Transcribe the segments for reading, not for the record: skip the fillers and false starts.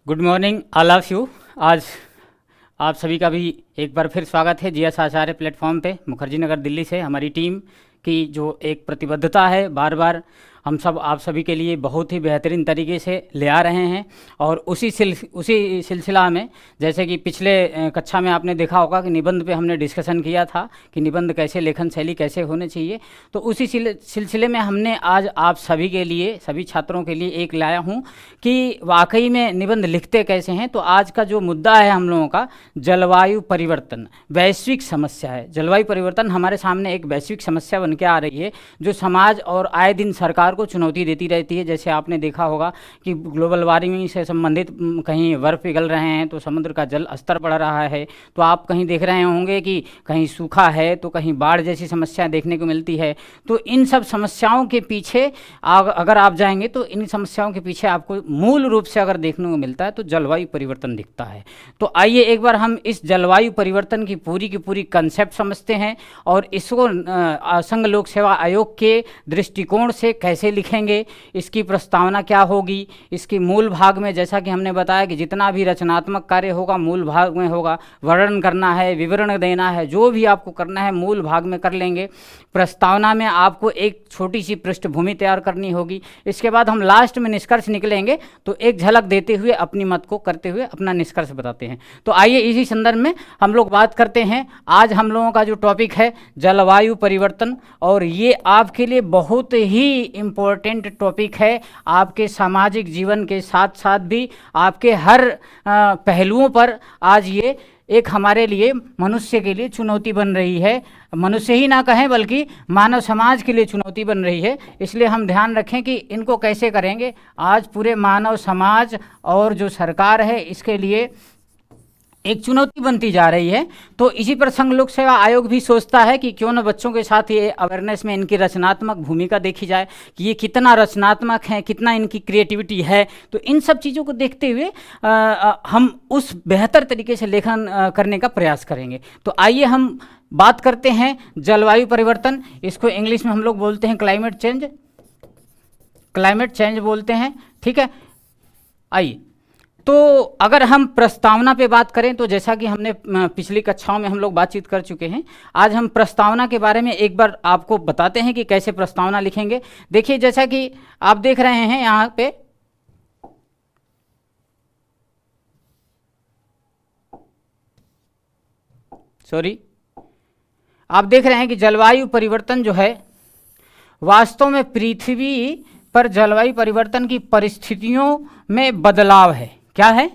Good morning all of you. आज आप सभी का भी एक बार फिर स्वागत है जीएस आचार्य प्लेटफॉर्म पे। मुखर्जी नगर दिल्ली से हमारी टीम की जो एक प्रतिबद्धता है, बार बार हम सब आप सभी के लिए बहुत ही बेहतरीन तरीके से ले आ रहे हैं। और उसी सिलसिला में जैसे कि पिछले कक्षा में आपने देखा होगा कि निबंध पे हमने डिस्कशन किया था कि निबंध कैसे, लेखन शैली कैसे होने चाहिए। तो उसी सिलसिले में हमने आज आप सभी के लिए, सभी छात्रों के लिए एक लाया हूँ कि वाकई में निबंध लिखते कैसे हैं। तो आज का जो मुद्दा है हम लोगों का, जलवायु परिवर्तन वैश्विक समस्या है। जलवायु परिवर्तन हमारे सामने एक वैश्विक समस्या बन के आ रही है जो समाज और आए दिन सरकार को चुनौती देती रहती है। जैसे आपने देखा होगा कि ग्लोबल वार्मिंग से संबंधित कहीं बर्फ पिघल रहे हैं तो समुद्र का जल स्तर बढ़ रहा है। तो आप कहीं देख रहे होंगे कि कहीं सूखा है तो कहीं बाढ़ जैसी समस्याएं देखने को मिलती है। तो इन सब समस्याओं के पीछे अगर आप जाएंगे तो इन समस्याओं के पीछे आपको मूल रूप से अगर देखने को मिलता है तो जलवायु परिवर्तन दिखता है। तो आइए एक बार हम इस जलवायु परिवर्तन की पूरी कंसेप्ट समझते हैं और इसको संघ लोक सेवा आयोग के दृष्टिकोण से कैसे लिखेंगे, इसकी प्रस्तावना क्या होगी, इसकी मूल भाग में जैसा कि हमने बताया कि जितना भी रचनात्मक कार्य होगा मूल भाग में होगा। वर्णन करना है, विवरण देना है, जो भी आपको करना है मूल भाग में कर लेंगे। प्रस्तावना में आपको एक छोटी सी पृष्ठभूमि तैयार करनी होगी। इसके बाद हम लास्ट में निष्कर्ष निकलेंगे तो एक झलक देते हुए अपनी मत को करते हुए अपना निष्कर्ष बताते हैं। तो आइए इसी संदर्भ में हम लोग बात करते हैं। आज हम लोगों का जो टॉपिक है जलवायु परिवर्तन, और ये आपके लिए बहुत ही इम्पोर्टेंट टॉपिक है। आपके सामाजिक जीवन के साथ साथ भी आपके हर पहलुओं पर आज ये एक हमारे लिए, मनुष्य के लिए चुनौती बन रही है। मनुष्य ही ना कहें बल्कि मानव समाज के लिए चुनौती बन रही है। इसलिए हम ध्यान रखें कि इनको कैसे करेंगे। आज पूरे मानव समाज और जो सरकार है इसके लिए एक चुनौती बनती जा रही है। तो इसी पर संघ लोक सेवा आयोग भी सोचता है कि क्यों न बच्चों के साथ ये अवेयरनेस में इनकी रचनात्मक भूमिका देखी जाए कि ये कितना रचनात्मक है, कितना इनकी क्रिएटिविटी है। तो इन सब चीज़ों को देखते हुए हम उस बेहतर तरीके से लेखन करने का प्रयास करेंगे। तो आइए हम बात करते हैं जलवायु परिवर्तन। इसको इंग्लिश में हम लोग बोलते हैं क्लाइमेट चेंज बोलते हैं, ठीक है। आइए, तो अगर हम प्रस्तावना पे बात करें तो जैसा कि हमने पिछली कक्षाओं में हम लोग बातचीत कर चुके हैं, आज हम प्रस्तावना के बारे में एक बार आपको बताते हैं कि कैसे प्रस्तावना लिखेंगे। देखिए, जैसा कि आप देख रहे हैं यहाँ पे, आप देख रहे हैं कि जलवायु परिवर्तन जो है वास्तव में पृथ्वी पर जलवायु परिवर्तन की परिस्थितियों में बदलाव है। क्या है?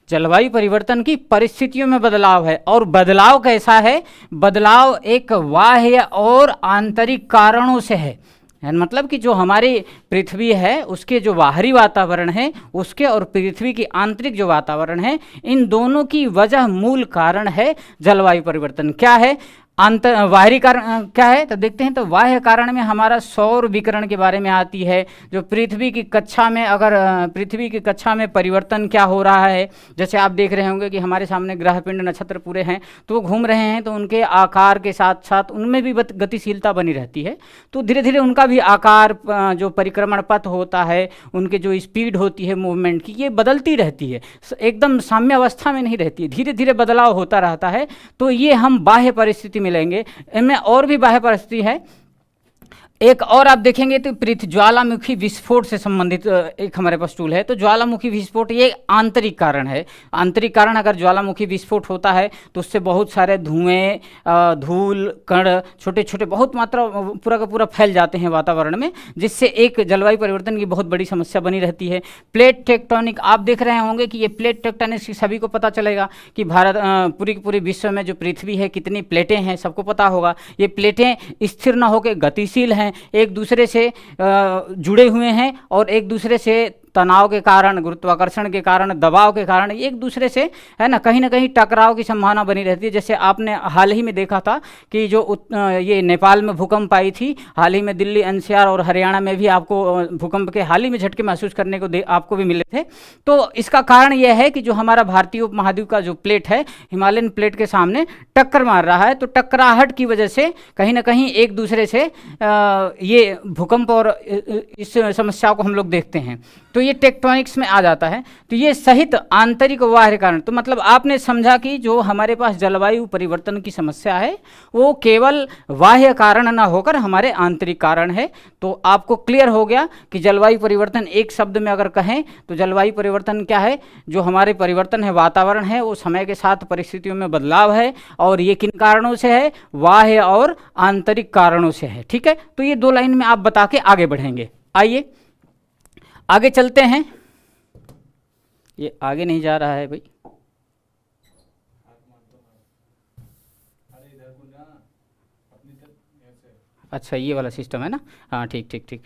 जलवायु परिवर्तन की परिस्थितियों में बदलाव है। और बदलाव कैसा है? बदलाव एक बाह्य और आंतरिक कारणों से है। मतलब कि जो हमारी पृथ्वी है उसके जो बाहरी वातावरण है उसके और पृथ्वी की आंतरिक जो वातावरण है, इन दोनों की वजह, मूल कारण है जलवायु परिवर्तन। क्या है? बाहरी कारण क्या है? तो देखते हैं। तो बाह्य कारण में हमारा सौर विकिरण के बारे में आती है। जो पृथ्वी की कक्षा में, अगर पृथ्वी की कक्षा में परिवर्तन क्या हो रहा है, जैसे आप देख रहे होंगे कि हमारे सामने ग्रह पिंड नक्षत्र पूरे हैं तो वो घूम रहे हैं, तो उनके आकार के साथ साथ उनमें भी गतिशीलता बनी रहती है। तो धीरे धीरे उनका भी आकार, जो परिक्रमण पथ होता है, उनके जो स्पीड होती है मूवमेंट की, ये बदलती रहती है, एकदम साम्य अवस्था में नहीं रहती है, धीरे धीरे बदलाव होता रहता है। तो ये हम बाह्य परिस्थिति मिलेंगे। इनमें और भी बाह्य परिस्थिति है। एक और आप देखेंगे तो ज्वालामुखी विस्फोट से संबंधित एक हमारे पास टूल है। तो ज्वालामुखी विस्फोट ये आंतरिक कारण है। आंतरिक कारण, अगर ज्वालामुखी विस्फोट होता है तो उससे बहुत सारे धुएं, धूल, कण, छोटे छोटे बहुत मात्रा पूरा का पूरा फैल जाते हैं वातावरण में, जिससे एक जलवायु परिवर्तन की बहुत बड़ी समस्या बनी रहती है। प्लेट टेक्टोनिक, आप देख रहे होंगे कि ये प्लेट टेक्टोनिक से सभी को पता चलेगा कि भारत, पूरे विश्व में जो पृथ्वी है कितनी प्लेटें हैं सबको पता होगा। ये प्लेटें स्थिर न होकर गतिशील हैं, एक दूसरे से जुड़े हुए हैं और एक दूसरे से तनाव के कारण, गुरुत्वाकर्षण के कारण, दबाव के कारण एक दूसरे से, है ना कहीं टकराव की संभावना बनी रहती है। जैसे आपने हाल ही में देखा था कि जो ये नेपाल में भूकंप आई थी, हाल ही में दिल्ली, एनसीआर और हरियाणा में भी आपको भूकंप के हाल ही में झटके महसूस करने को आपको भी मिले थे। तो इसका कारण यह है कि जो हमारा भारतीय उपमहाद्वीप का जो प्लेट है, हिमालयन प्लेट के सामने टक्कर मार रहा है। तो टकराहट की वजह से कहीं ना कहीं एक दूसरे से ये भूकंप और इस समस्या को हम लोग देखते हैं। तो तो ये टेक्टोनिक्स में आ जाता है। तो ये सहित आंतरिक व बाह्य कारण, तो मतलब आपने समझा कि जो हमारे पास जलवायु परिवर्तन की समस्या है वो केवल बाह्य कारण ना होकर हमारे आंतरिक कारण है। तो आपको क्लियर हो गया कि जलवायु परिवर्तन एक शब्द में अगर कहें तो जलवायु परिवर्तन क्या है, जो हमारे परिवर्तन है, वातावरण है, वो समय के साथ परिस्थितियों में बदलाव है, और ये किन कारणों से है, बाह्य और आंतरिक कारणों से है। ठीक है, तो ये 2 लाइन में आप बता के आगे बढ़ेंगे। आइए आगे चलते हैं। ये आगे नहीं जा रहा है भाई, अच्छा ये वाला सिस्टम है ना, हाँ ठीक ठीक ठीक।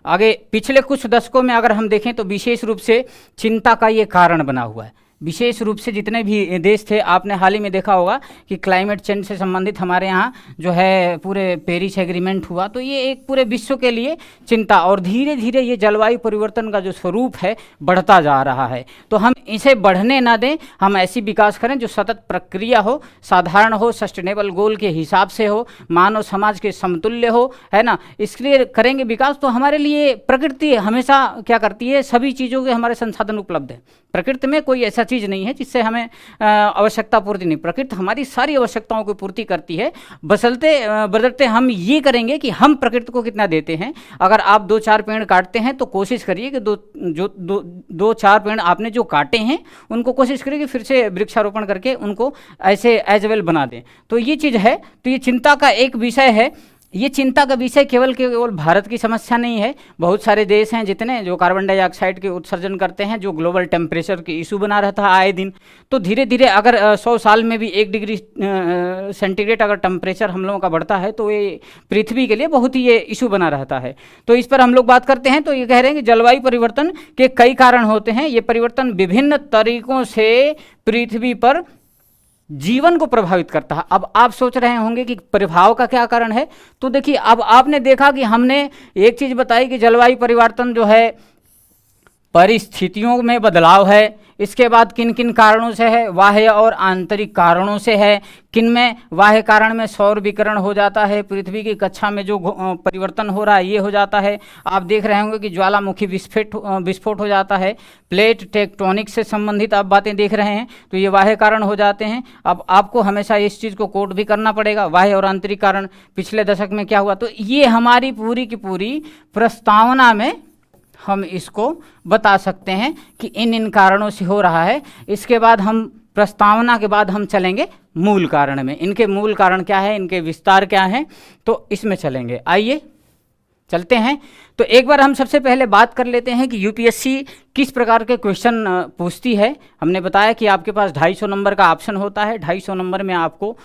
आगे पिछले कुछ दशकों में अगर हम देखें तो विशेष रूप से चिंता का ये कारण बना हुआ है। विशेष रूप से जितने भी देश थे, आपने हाल ही में देखा होगा कि क्लाइमेट चेंज से संबंधित हमारे यहाँ जो है पूरे पेरिस एग्रीमेंट हुआ, तो ये एक पूरे विश्व के लिए चिंता, और धीरे धीरे ये जलवायु परिवर्तन का जो स्वरूप है बढ़ता जा रहा है। तो हम इसे बढ़ने ना दें, हम ऐसी विकास करें जो सतत प्रक्रिया हो, साधारण हो, सस्टेनेबल गोल के हिसाब से हो, मानव समाज के समतुल्य हो, है ना। इसलिए करेंगे विकास तो हमारे लिए प्रकृति हमेशा क्या करती है, सभी चीज़ों के हमारे संसाधन उपलब्ध है। प्रकृति में कोई ऐसा चीज़ नहीं है जिससे हमें आवश्यकता पूर्ति नहीं, प्रकृति हमारी सारी आवश्यकताओं की पूर्ति करती है। बदलते हम ये करेंगे कि हम प्रकृति को कितना देते हैं। अगर आप 2-4 पेड़ काटते हैं तो कोशिश करिए कि 2-4 पेड़ आपने जो काटे हैं उनको कोशिश करिए कि फिर से वृक्षारोपण करके उनको ऐसे एज वेल बना दें। तो ये चीज़ है, तो ये चिंता का एक विषय है। ये चिंता का विषय केवल भारत की समस्या नहीं है, बहुत सारे देश हैं जितने जो कार्बन डाइऑक्साइड के उत्सर्जन करते हैं, जो ग्लोबल टेम्परेचर की इशू बना रहता है आए दिन। तो धीरे धीरे अगर 100 साल में भी 1 डिग्री सेंटीग्रेड अगर टेम्परेचर हम लोगों का बढ़ता है तो ये पृथ्वी के लिए बहुत ही ये इशू बना रहता है। तो इस पर हम लोग बात करते हैं, तो ये कह रहे हैं कि जलवायु परिवर्तन के कई कारण होते हैं। ये परिवर्तन विभिन्न तरीकों से पृथ्वी पर जीवन को प्रभावित करता है। अब आप सोच रहे होंगे कि प्रभाव का क्या कारण है, तो देखिए अब आपने देखा कि हमने एक चीज़ बताई कि जलवायु परिवर्तन जो है परिस्थितियों में बदलाव है। इसके बाद किन किन कारणों से है, बाह्य और आंतरिक कारणों से है। किन में, बाह्य कारण में सौर विकिरण हो जाता है, पृथ्वी की कक्षा में जो परिवर्तन हो रहा है ये हो जाता है। आप देख रहे होंगे कि ज्वालामुखी विस्फोट हो जाता है। प्लेट टेक्टोनिक से संबंधित आप बातें देख रहे हैं, तो ये बाह्य कारण हो जाते हैं। अब आपको हमेशा इस चीज़ को कोट भी करना पड़ेगा, बाह्य और आंतरिक कारण पिछले दशक में क्या हुआ। तो ये हमारी पूरी की पूरी प्रस्तावना में हम इसको बता सकते हैं कि इन कारणों से हो रहा है। इसके बाद हम प्रस्तावना के बाद हम चलेंगे मूल कारण में, इनके मूल कारण क्या है, इनके विस्तार क्या है, तो इसमें चलेंगे। आइए चलते हैं। तो एक बार हम सबसे पहले बात कर लेते हैं कि यूपीएससी किस प्रकार के क्वेश्चन पूछती है। हमने बताया कि आपके पास 250 नंबर का ऑप्शन होता है। 250 नंबर में आपको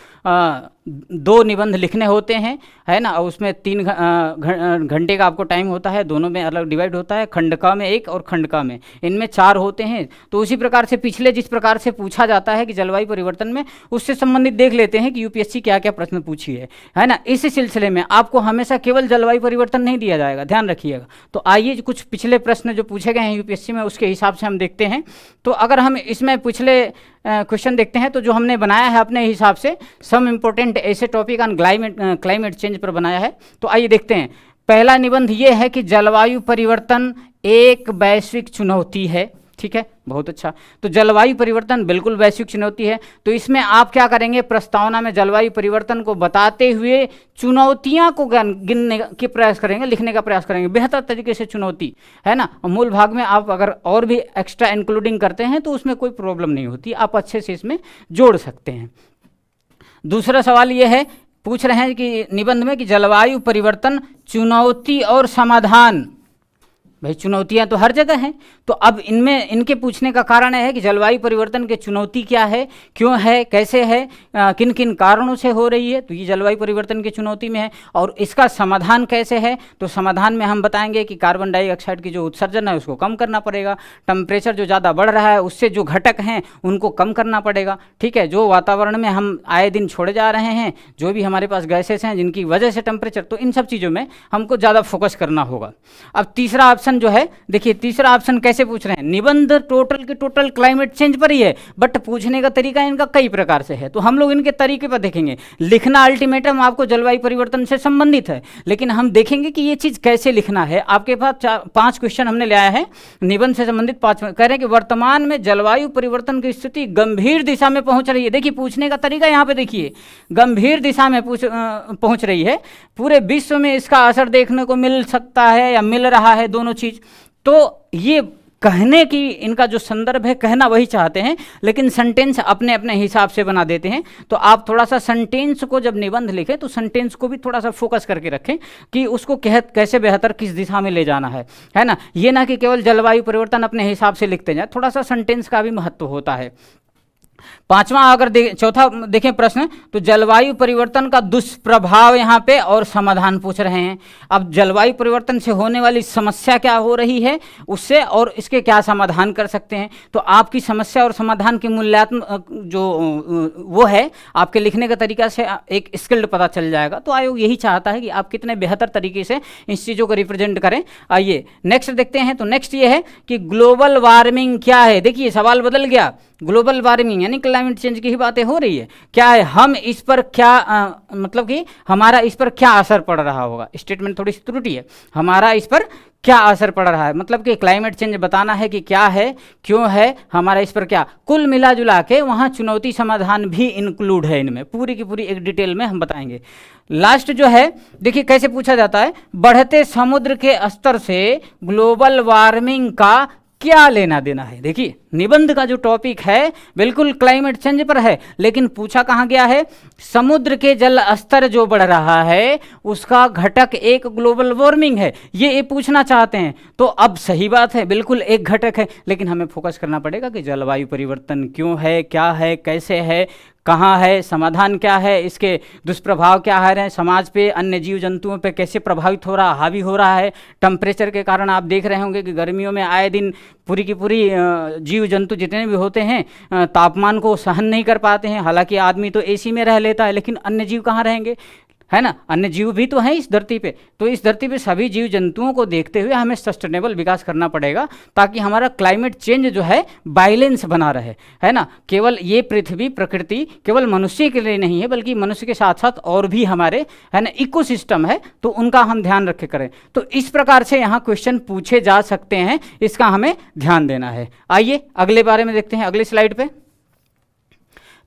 2 निबंध लिखने होते हैं, है ना, और उसमें 3 घंटे का आपको टाइम होता है। दोनों में अलग डिवाइड होता है, खंडका में 1 और खंडका में, इनमें 4 होते हैं। तो उसी प्रकार से पिछले जिस प्रकार से पूछा जाता है कि जलवायु परिवर्तन में, उससे संबंधित देख लेते हैं कि यूपीएससी क्या क्या प्रश्न पूछी है ना। इस सिलसिले में आपको हमेशा केवल जलवायु परिवर्तन नहीं दिया जाएगा, ध्यान रखिएगा। तो आइए कुछ पिछले प्रश्न जो पूछे गए हैं यूपीएससी में उसके हिसाब से हम देखते हैं। तो अगर हम इसमें पिछले क्वेश्चन देखते हैं तो जो हमने बनाया है अपने हिसाब से सम इम्पोर्टेंट ऐसे टॉपिक ऑन क्लाइमेट चेंज पर बनाया है। तो आइए देखते हैं। पहला निबंध ये है कि जलवायु परिवर्तन एक वैश्विक चुनौती है। ठीक है, बहुत अच्छा। तो जलवायु परिवर्तन बिल्कुल वैश्विक चुनौती है। तो इसमें आप क्या करेंगे, प्रस्तावना में जलवायु परिवर्तन को बताते हुए चुनौतियां को गिनने के प्रयास करेंगे, लिखने का प्रयास करेंगे बेहतर तरीके से, चुनौती है ना। मूल भाग में आप अगर और भी एक्स्ट्रा इंक्लूडिंग करते हैं तो उसमें कोई प्रॉब्लम नहीं होती, आप अच्छे से इसमें जोड़ सकते हैं। दूसरा सवाल ये है, पूछ रहे हैं कि निबंध में कि जलवायु परिवर्तन चुनौती और समाधान। भाई चुनौतियां तो हर जगह हैं, तो अब इनमें इनके पूछने का कारण है कि जलवायु परिवर्तन के चुनौती क्या है, क्यों है, कैसे है, किन किन कारणों से हो रही है। तो ये जलवायु परिवर्तन की चुनौती में है। और इसका समाधान कैसे है, तो समाधान में हम बताएंगे कि कार्बन डाइऑक्साइड की जो उत्सर्जन है उसको कम करना पड़ेगा, टेम्परेचर जो ज़्यादा बढ़ रहा है उससे जो घटक हैं उनको कम करना पड़ेगा। ठीक है, जो वातावरण में हम आए दिन छोड़े जा रहे हैं, जो भी हमारे पास गैसेस हैं जिनकी वजह से टेम्परेचर, तो इन सब चीज़ों में हमको ज़्यादा फोकस करना होगा। अब तीसरा ऑप्शन ऑप्शन जो है, देखिए तीसरा ऑप्शन कैसे पूछ रहे हैं, निबंध टोटल के टोटल क्लाइमेट चेंज पर ही है, बट पूछने का तरीका इनका कई प्रकार से है। तो हम लोग इनके तरीके पर देखेंगे। लिखना अल्टीमेटम आपको जलवायु परिवर्तन से संबंधित है, लेकिन हम देखेंगे कि ये चीज कैसे लिखना है। आपके पास 5 क्वेश्चन हमने ले आया है निबंध से संबंधित 5। कह रहे हैं कि वर्तमान में जलवायु परिवर्तन की स्थिति गंभीर दिशा में पहुंच रही है। देखिए पूछने का तरीका यहाँ पे देखिए, गंभीर दिशा में पहुंच रही है, पूरे विश्व में इसका असर देखने को मिल सकता है या मिल रहा है, दोनों चीज। तो ये कहने की इनका जो संदर्भ है, कहना वही चाहते हैं, लेकिन सेंटेंस अपने अपने हिसाब से बना देते हैं। तो आप थोड़ा सा सेंटेंस को जब निबंध लिखें तो सेंटेंस को भी थोड़ा सा फोकस करके रखें कि उसको कैसे बेहतर किस दिशा में ले जाना है ना। ये ना कि केवल जलवायु परिवर्तन अपने हिसाब से लिखते जाए, थोड़ा सा सेंटेंस का भी महत्व होता है। पांचवा अगर चौथा देखें प्रश्न, तो जलवायु परिवर्तन का दुष्प्रभाव यहाँ पे और समाधान पूछ रहे हैं। अब जलवायु परिवर्तन से होने वाली समस्या क्या हो रही है उससे, और इसके क्या समाधान कर सकते हैं। तो आपकी समस्या और समाधान के मूल्यांकन जो वो है, आपके लिखने का तरीका से एक स्किल्ड पता चल जाएगा। तो आयोग यही चाहता है कि आप कितने बेहतर तरीके से इन चीज़ों को रिप्रेजेंट करें। आइए नेक्स्ट देखते हैं। तो नेक्स्ट ये है कि ग्लोबल वार्मिंग क्या है। देखिए सवाल बदल गया, ग्लोबल वार्मिंग यानी क्लाइमेट चेंज की ही बातें हो रही है। क्या है, हम इस पर क्या मतलब कि हमारा इस पर क्या असर पड़ रहा होगा। स्टेटमेंट थोड़ी सी त्रुटि है, हमारा इस पर क्या असर पड़ रहा है, मतलब कि क्लाइमेट चेंज बताना है कि क्या है, क्यों है, हमारा इस पर क्या। कुल मिला जुला के वहाँ चुनौती समाधान भी इंक्लूड है, इनमें पूरी की पूरी एक डिटेल में हम बताएंगे। लास्ट जो है देखिए कैसे पूछा जाता है, बढ़ते समुद्र के स्तर से ग्लोबल वार्मिंग का क्या लेना देना है। देखिए निबंध का जो टॉपिक है बिल्कुल क्लाइमेट चेंज पर है, लेकिन पूछा कहाँ गया है, समुद्र के जल स्तर जो बढ़ रहा है उसका घटक एक ग्लोबल वार्मिंग है, ये पूछना चाहते हैं। तो अब सही बात है, बिल्कुल एक घटक है, लेकिन हमें फोकस करना पड़ेगा कि जलवायु परिवर्तन क्यों है, क्या है, कैसे है, कहाँ है, समाधान क्या है, इसके दुष्प्रभाव क्या है समाज पे, अन्य जीव जंतुओं पे कैसे प्रभावित हो रहा, हावी हो रहा है। टेम्परेचर के कारण आप देख रहे होंगे कि गर्मियों में आए दिन पूरी की पूरी जीव जंतु जितने भी होते हैं तापमान को सहन नहीं कर पाते हैं। हालांकि आदमी तो एसी में रह लेता है, लेकिन अन्य जीव कहाँ रहेंगे, है ना। अन्य जीव भी तो हैं इस धरती पे। तो इस धरती पे सभी जीव जंतुओं को देखते हुए हमें सस्टेनेबल विकास करना पड़ेगा, ताकि हमारा क्लाइमेट चेंज जो है बैलेंस बना रहे, है ना। केवल ये पृथ्वी प्रकृति केवल मनुष्य के लिए नहीं है, बल्कि मनुष्य के साथ साथ और भी हमारे, है ना, इकोसिस्टम है, तो उनका हम ध्यान रखे करें। तो इस प्रकार से यहाँ क्वेश्चन पूछे जा सकते हैं, इसका हमें ध्यान देना है। आइए अगले बारे में देखते हैं, अगले स्लाइड पे।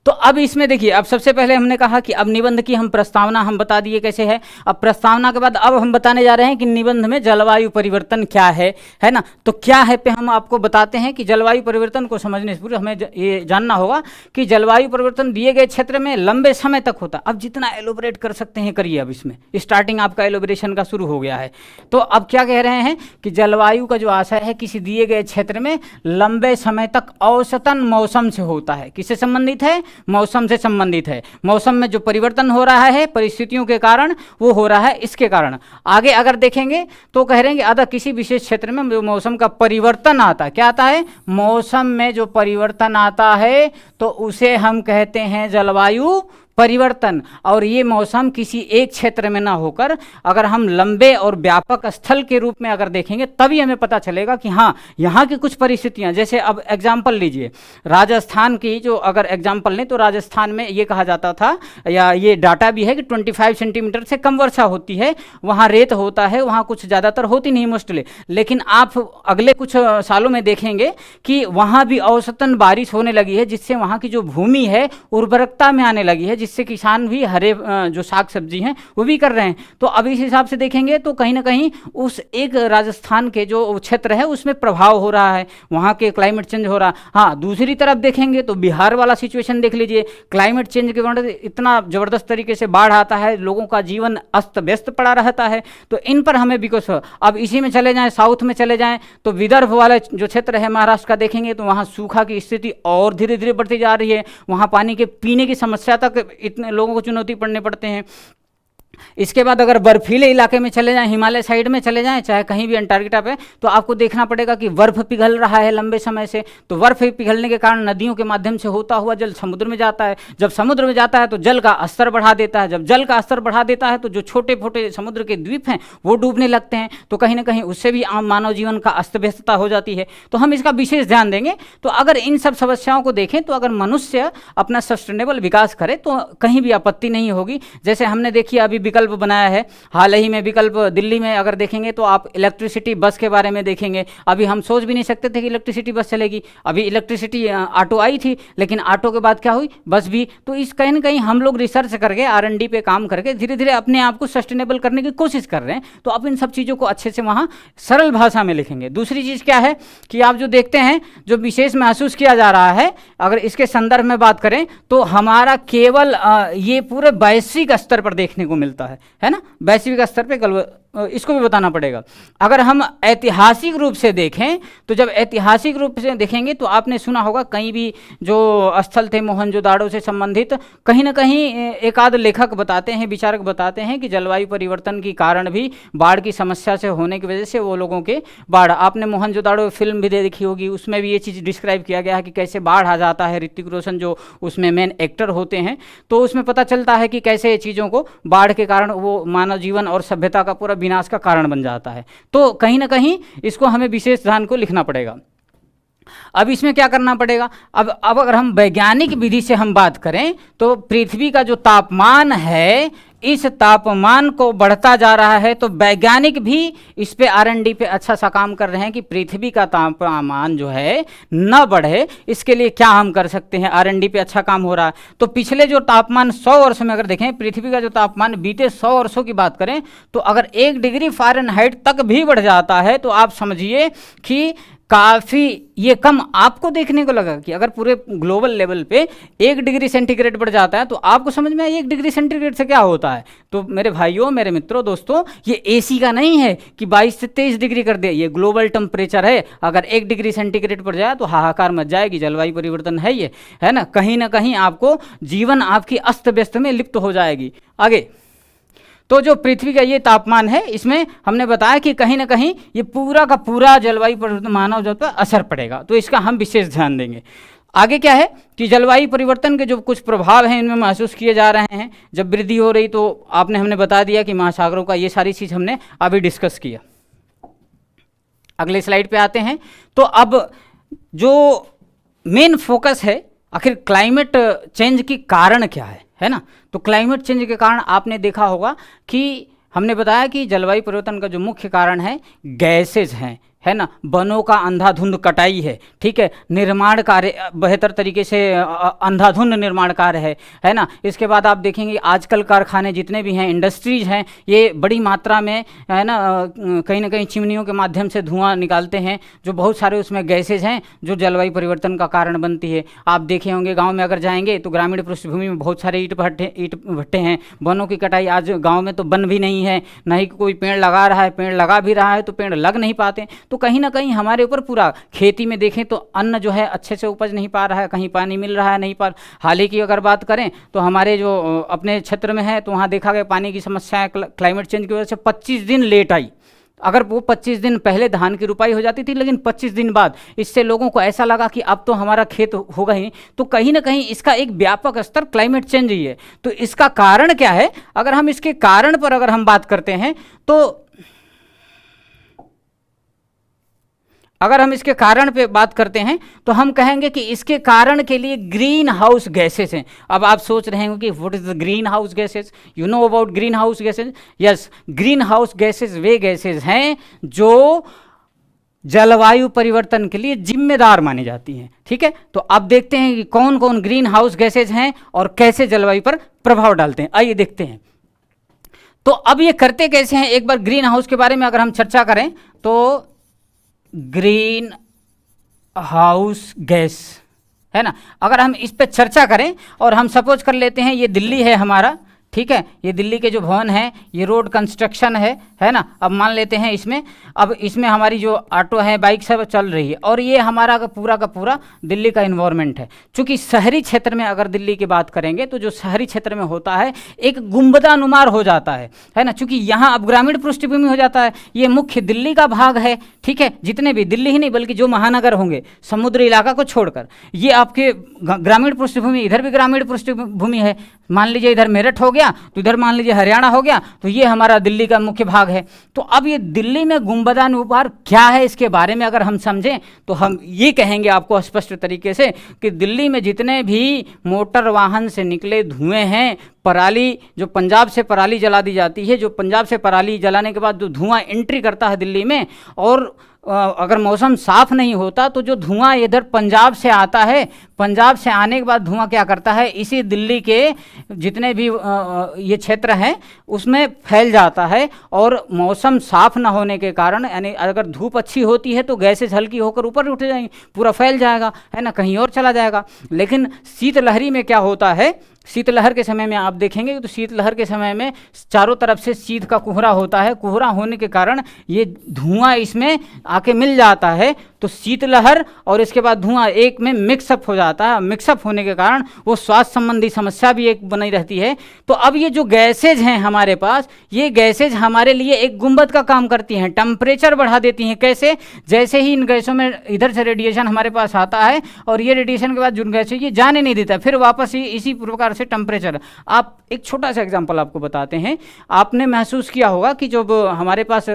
तो अब इसमें देखिए, अब सबसे पहले हमने कहा कि अब निबंध की हम प्रस्तावना हम बता दिए कैसे है। अब प्रस्तावना के बाद अब हम बताने जा रहे हैं कि निबंध में जलवायु परिवर्तन क्या है ना। तो क्या है पे हम आपको बताते हैं कि जलवायु परिवर्तन को समझने से पूर्व हमें ये जानना होगा कि जलवायु परिवर्तन दिए गए क्षेत्र में लंबे समय तक होता है। अब जितना एलोबरेट कर सकते हैं करिए, अब इसमें स्टार्टिंग आपका एलोबरेशन का शुरू हो गया है। तो अब क्या कह रहे हैं कि जलवायु का जो आशय है किसी दिए गए क्षेत्र में लंबे समय तक औसतन मौसम से होता है। किससे संबंधित है, मौसम से संबंधित है। मौसम में जो परिवर्तन हो रहा है परिस्थितियों के कारण, वो हो रहा है इसके कारण। आगे अगर देखेंगे तो कह रहे हैं कि अगर किसी विशेष क्षेत्र में जो मौसम का परिवर्तन आता है, क्या आता है, मौसम में जो परिवर्तन आता है तो उसे हम कहते हैं जलवायु परिवर्तन। और ये मौसम किसी एक क्षेत्र में ना होकर अगर हम लंबे और व्यापक स्थल के रूप में अगर देखेंगे, तभी हमें पता चलेगा कि हाँ यहाँ की कुछ परिस्थितियाँ, जैसे अब एग्जाम्पल लीजिए राजस्थान की, जो अगर एग्जाम्पल लें तो राजस्थान में ये कहा जाता था, या ये डाटा भी है कि 25 सेंटीमीटर से कम वर्षा होती है, वहाँ रेत होता है, वहाँ कुछ ज़्यादातर होती नहीं मोस्टली। लेकिन आप अगले कुछ सालों में देखेंगे कि वहाँ भी औसतन बारिश होने लगी है, जिससे वहाँ की जो भूमि है उर्वरकता में आने लगी है, जिससे किसान भी हरे जो साग सब्जी हैं वो भी कर रहे हैं। तो अब इस हिसाब से देखेंगे तो कहीं ना कहीं उस एक राजस्थान के जो क्षेत्र है उसमें प्रभाव हो रहा है, वहाँ के क्लाइमेट चेंज हो रहा। हाँ, दूसरी तरफ देखेंगे तो बिहार वाला सिचुएशन देख लीजिए, क्लाइमेट चेंज के वजह से इतना ज़बरदस्त तरीके से बाढ़ आता है, लोगों का जीवन अस्त व्यस्त पड़ा रहता है। तो इन पर हमें बिकॉज अब इसी में चले जाएँ, साउथ में चले जाएँ तो विदर्भ वाला जो क्षेत्र है महाराष्ट्र का देखेंगे तो वहाँ सूखा की स्थिति और धीरे धीरे बढ़ती जा रही है, वहाँ पानी के पीने की समस्या तक इतने लोगों को चुनौती पड़ने पड़ते हैं। इसके बाद अगर बर्फीले इलाके में चले जाएं, हिमालय साइड में चले जाएं, चाहे कहीं भी अंटार्कटिका पे, तो आपको देखना पड़ेगा कि बर्फ पिघल रहा है लंबे समय से। तो बर्फ पिघलने के कारण नदियों के माध्यम से होता हुआ जल समुद्र में जाता है। जब समुद्र में जाता है तो जल का स्तर बढ़ा देता है। जब जल का स्तर बढ़ा देता है तो जो छोटे छोटे समुद्र के द्वीप हैं वो डूबने लगते हैं। तो कहीं ना कहीं उससे भी आम मानव जीवन का अस्त व्यस्तता हो जाती है। तो हम इसका विशेष ध्यान देंगे। तो अगर इन सब समस्याओं को देखें तो अगर मनुष्य अपना सस्टेनेबल विकास करे तो कहीं भी आपत्ति नहीं होगी। जैसे हमने देखिए अभी विकल्प बनाया है हाल ही में, विकल्प दिल्ली में अगर देखेंगे तो आप इलेक्ट्रिसिटी बस के बारे में देखेंगे। अभी हम सोच भी नहीं सकते थे कि इलेक्ट्रिसिटी बस चलेगी। अभी इलेक्ट्रिसिटी ऑटो आई थी, लेकिन ऑटो के बाद क्या हुई, बस भी। तो इस कहीं ना कहीं हम लोग रिसर्च करके R&D पे काम करके धीरे धीरे अपने आप को सस्टेनेबल करने की कोशिश कर रहे हैं। तो आप इन सब चीज़ों को अच्छे से वहाँ सरल भाषा में लिखेंगे। दूसरी चीज़ क्या है कि आप जो देखते हैं जो विशेष महसूस किया जा रहा है, अगर इसके संदर्भ में बात करें तो हमारा केवल ये पूरे वैश्विक स्तर पर देखने को मिलता है ना, वैश्विक स्तर पे इसको भी बताना पड़ेगा। अगर हम ऐतिहासिक रूप से देखें तो जब ऐतिहासिक रूप से देखेंगे तो आपने सुना होगा कहीं भी जो स्थल थे मोहनजोदाड़ो से संबंधित, कहीं ना कहीं एक आध लेखक बताते हैं, विचारक बताते हैं कि जलवायु परिवर्तन के कारण भी बाढ़ की समस्या से होने की वजह से वो लोगों के बाढ़, आपने मोहनजोदाड़ो फिल्म भी देखी होगी, उसमें भी ये चीज़ डिस्क्राइब किया गया है कि कैसे बाढ़ आ जाता है। ऋतिक रोशन जो उसमें मेन एक्टर होते हैं, तो उसमें पता चलता है कि कैसे चीज़ों को बाढ़ के कारण वो मानव जीवन और सभ्यता का पूरा विनाश का कारण बन जाता है। तो कहीं ना कहीं इसको हमें विशेष ध्यान को लिखना पड़ेगा। अब इसमें क्या करना पड़ेगा, अब अगर हम वैज्ञानिक विधि से हम बात करें तो पृथ्वी का जो तापमान है, इस तापमान को बढ़ता जा रहा है। तो वैज्ञानिक भी इस पे R&D पे अच्छा सा काम कर रहे हैं कि पृथ्वी का तापमान जो है न बढ़े। इसके लिए क्या हम कर सकते हैं, R&D पे अच्छा काम हो रहा है। तो पिछले जो तापमान 100 वर्षों में अगर देखें, पृथ्वी का जो तापमान बीते 100 वर्षों की बात करें तो अगर 1 डिग्री फ़ारेनहाइट तक भी बढ़ जाता है तो आप समझिए कि काफ़ी ये कम आपको देखने को लगा कि अगर पूरे ग्लोबल लेवल पे 1 डिग्री सेंटीग्रेड बढ़ जाता है तो आपको समझ में आया 1 डिग्री सेंटीग्रेड से क्या होता है। तो मेरे भाइयों, मेरे मित्रों, दोस्तों, ये AC का नहीं है कि 22 से 23 डिग्री कर दे, ये ग्लोबल टेम्परेचर है। अगर 1 डिग्री सेंटीग्रेड बढ़ जाए तो हाहाकार मच जाएगी। जलवायु परिवर्तन है ये, है ना। कहीं ना कहीं आपको जीवन आपकी अस्त व्यस्त में लिप्त हो जाएगी। आगे तो जो पृथ्वी का ये तापमान है, इसमें हमने बताया कि कहीं ना कहीं ये पूरा का पूरा जलवायु परिवर्तन मानव जाति पर असर पड़ेगा। तो इसका हम विशेष ध्यान देंगे। आगे क्या है कि जलवायु परिवर्तन के जो कुछ प्रभाव हैं इनमें महसूस किए जा रहे हैं। जब वृद्धि हो रही तो हमने बता दिया कि महासागरों का, ये सारी चीज़ हमने अभी डिस्कस किया। अगले स्लाइड पे आते हैं। तो अब जो मेन फोकस है, आखिर क्लाइमेट चेंज की कारण क्या है ना। तो क्लाइमेट चेंज के कारण आपने देखा होगा कि हमने बताया कि जलवायु परिवर्तन का जो मुख्य कारण है गैसेज हैं, है ना। वनों का अंधाधुंध कटाई है, ठीक है। निर्माण कार्य बेहतर तरीके से अंधाधुंध निर्माण कार्य है ना। इसके बाद आप देखेंगे आजकल कारखाने जितने भी हैं, इंडस्ट्रीज हैं, ये बड़ी मात्रा में, है ना, कहीं ना कहीं चिमनियों के माध्यम से धुआं निकालते हैं, जो बहुत सारे उसमें गैसेज हैं जो जलवायु परिवर्तन का कारण बनती है। आप देखे होंगे गाँव में अगर जाएंगे तो ग्रामीण पृष्ठभूमि में बहुत सारे ईंट भट्टे हैं। वनों की कटाई, आज गाँव में तो वन भी नहीं है, ना ही कोई पेड़ लगा रहा है, पेड़ लगा भी रहा है तो पेड़ लग नहीं पाते। तो कहीं ना कहीं हमारे ऊपर पूरा, खेती में देखें तो अन्न जो है अच्छे से उपज नहीं पा रहा है, कहीं पानी मिल रहा है नहीं पा। हाल ही की अगर बात करें तो हमारे जो अपने क्षेत्र में है तो वहाँ देखा गया पानी की समस्या क्लाइमेट चेंज की वजह से 25 दिन लेट आई। अगर वो 25 दिन पहले धान की रुपाई हो जाती थी, लेकिन 25 दिन बाद इससे लोगों को ऐसा लगा कि अब तो हमारा खेत होगा ही। तो कहीं ना कहीं इसका एक व्यापक स्तर क्लाइमेट चेंज ही है। तो इसका कारण क्या है, अगर हम इसके कारण पर अगर हम बात करते हैं तो अगर हम इसके कारण पे बात करते हैं तो हम कहेंगे कि इसके कारण के लिए ग्रीन हाउस गैसेस हैं। अब आप सोच रहे होंगे कि what is the green house gases, you know about green house gases. Yes, green house gases way gases हैं जो जलवायु परिवर्तन के लिए जिम्मेदार मानी जाती हैं, ठीक है। तो अब देखते हैं कि कौन कौन ग्रीन हाउस गैसेज हैं और कैसे जलवायु पर प्रभाव डालते हैं। आइए देखते हैं। तो अब ये करते कैसे हैं, एक बार ग्रीन हाउस के बारे में अगर हम चर्चा करें तो ग्रीन हाउस गैस, है ना, अगर हम इस पे चर्चा करें और हम सपोज कर लेते हैं ये दिल्ली है हमारा, ठीक है। ये दिल्ली के जो भवन हैं, ये रोड कंस्ट्रक्शन है ना। अब मान लेते हैं इसमें, अब इसमें हमारी जो ऑटो है, बाइक सब चल रही है, और ये हमारा का पूरा दिल्ली का इन्वायरमेंट है। चूँकि शहरी क्षेत्र में अगर दिल्ली की बात करेंगे तो जो शहरी क्षेत्र में होता है एक गुंबदानुमार हो जाता है ना। चूँकि यहाँ अब ग्रामीण पृष्ठभूमि हो जाता है, ये मुख्य दिल्ली का भाग है, ठीक है। जितने भी दिल्ली ही नहीं बल्कि जो महानगर होंगे समुद्री इलाका को छोड़कर, ये आपके ग्रामीण पृष्ठभूमि, इधर भी ग्रामीण पृष्ठभूमि है। मान लीजिए इधर मेरठ हो गया तो इधर मान लीजिए हरियाणा हो गया, तो ये हमारा दिल्ली का मुख्य भाग है। तो अब ये दिल्ली में गुंबदानुमार क्या है, इसके बारे में अगर हम समझें तो हम ये कहेंगे आपको स्पष्ट तरीके से कि दिल्ली में जितने भी मोटर वाहन से निकले धुएं हैं, पराली जो पंजाब से पराली जला दी जाती है, जो पंजाब से पराली जलाने के बाद जो धुआं एंट्री करता है दिल्ली में, और अगर मौसम साफ़ नहीं होता तो जो धुआं इधर पंजाब से आता है, पंजाब से आने के बाद धुआं क्या करता है, इसी दिल्ली के जितने भी ये क्षेत्र हैं उसमें फैल जाता है। और मौसम साफ़ ना होने के कारण, यानी अगर धूप अच्छी होती है तो गैसेज हल्की होकर ऊपर उठ जाएंगी, पूरा फैल जाएगा, है ना, कहीं और चला जाएगा। लेकिन शीतलहरी में क्या होता है, शीतलहर के समय में आप देखेंगे तो शीतलहर के समय में चारों तरफ से शीत का कोहरा होता है। कोहरा होने के कारण ये धुआं इसमें आके मिल जाता है, तो शीतलहर और इसके बाद धुआं एक में मिक्सअप हो जाता है। मिक्सअप होने के कारण वो स्वास्थ्य संबंधी समस्या भी एक बनी रहती है। तो अब ये जो गैसेज हैं हमारे पास, ये गैसेज हमारे लिए एक गुंबद का काम करती हैं, टेम्परेचर बढ़ा देती हैं। कैसे? जैसे ही इन गैसों में इधर से रेडिएशन हमारे पास आता है और ये रेडिएशन के बाद जो गैस ये जाने नहीं देता, फिर वापस ही इसी प्रकार से टेम्परेचर। आप एक छोटा सा एग्जांपल आपको बताते हैं। आपने महसूस किया होगा कि जब हमारे पास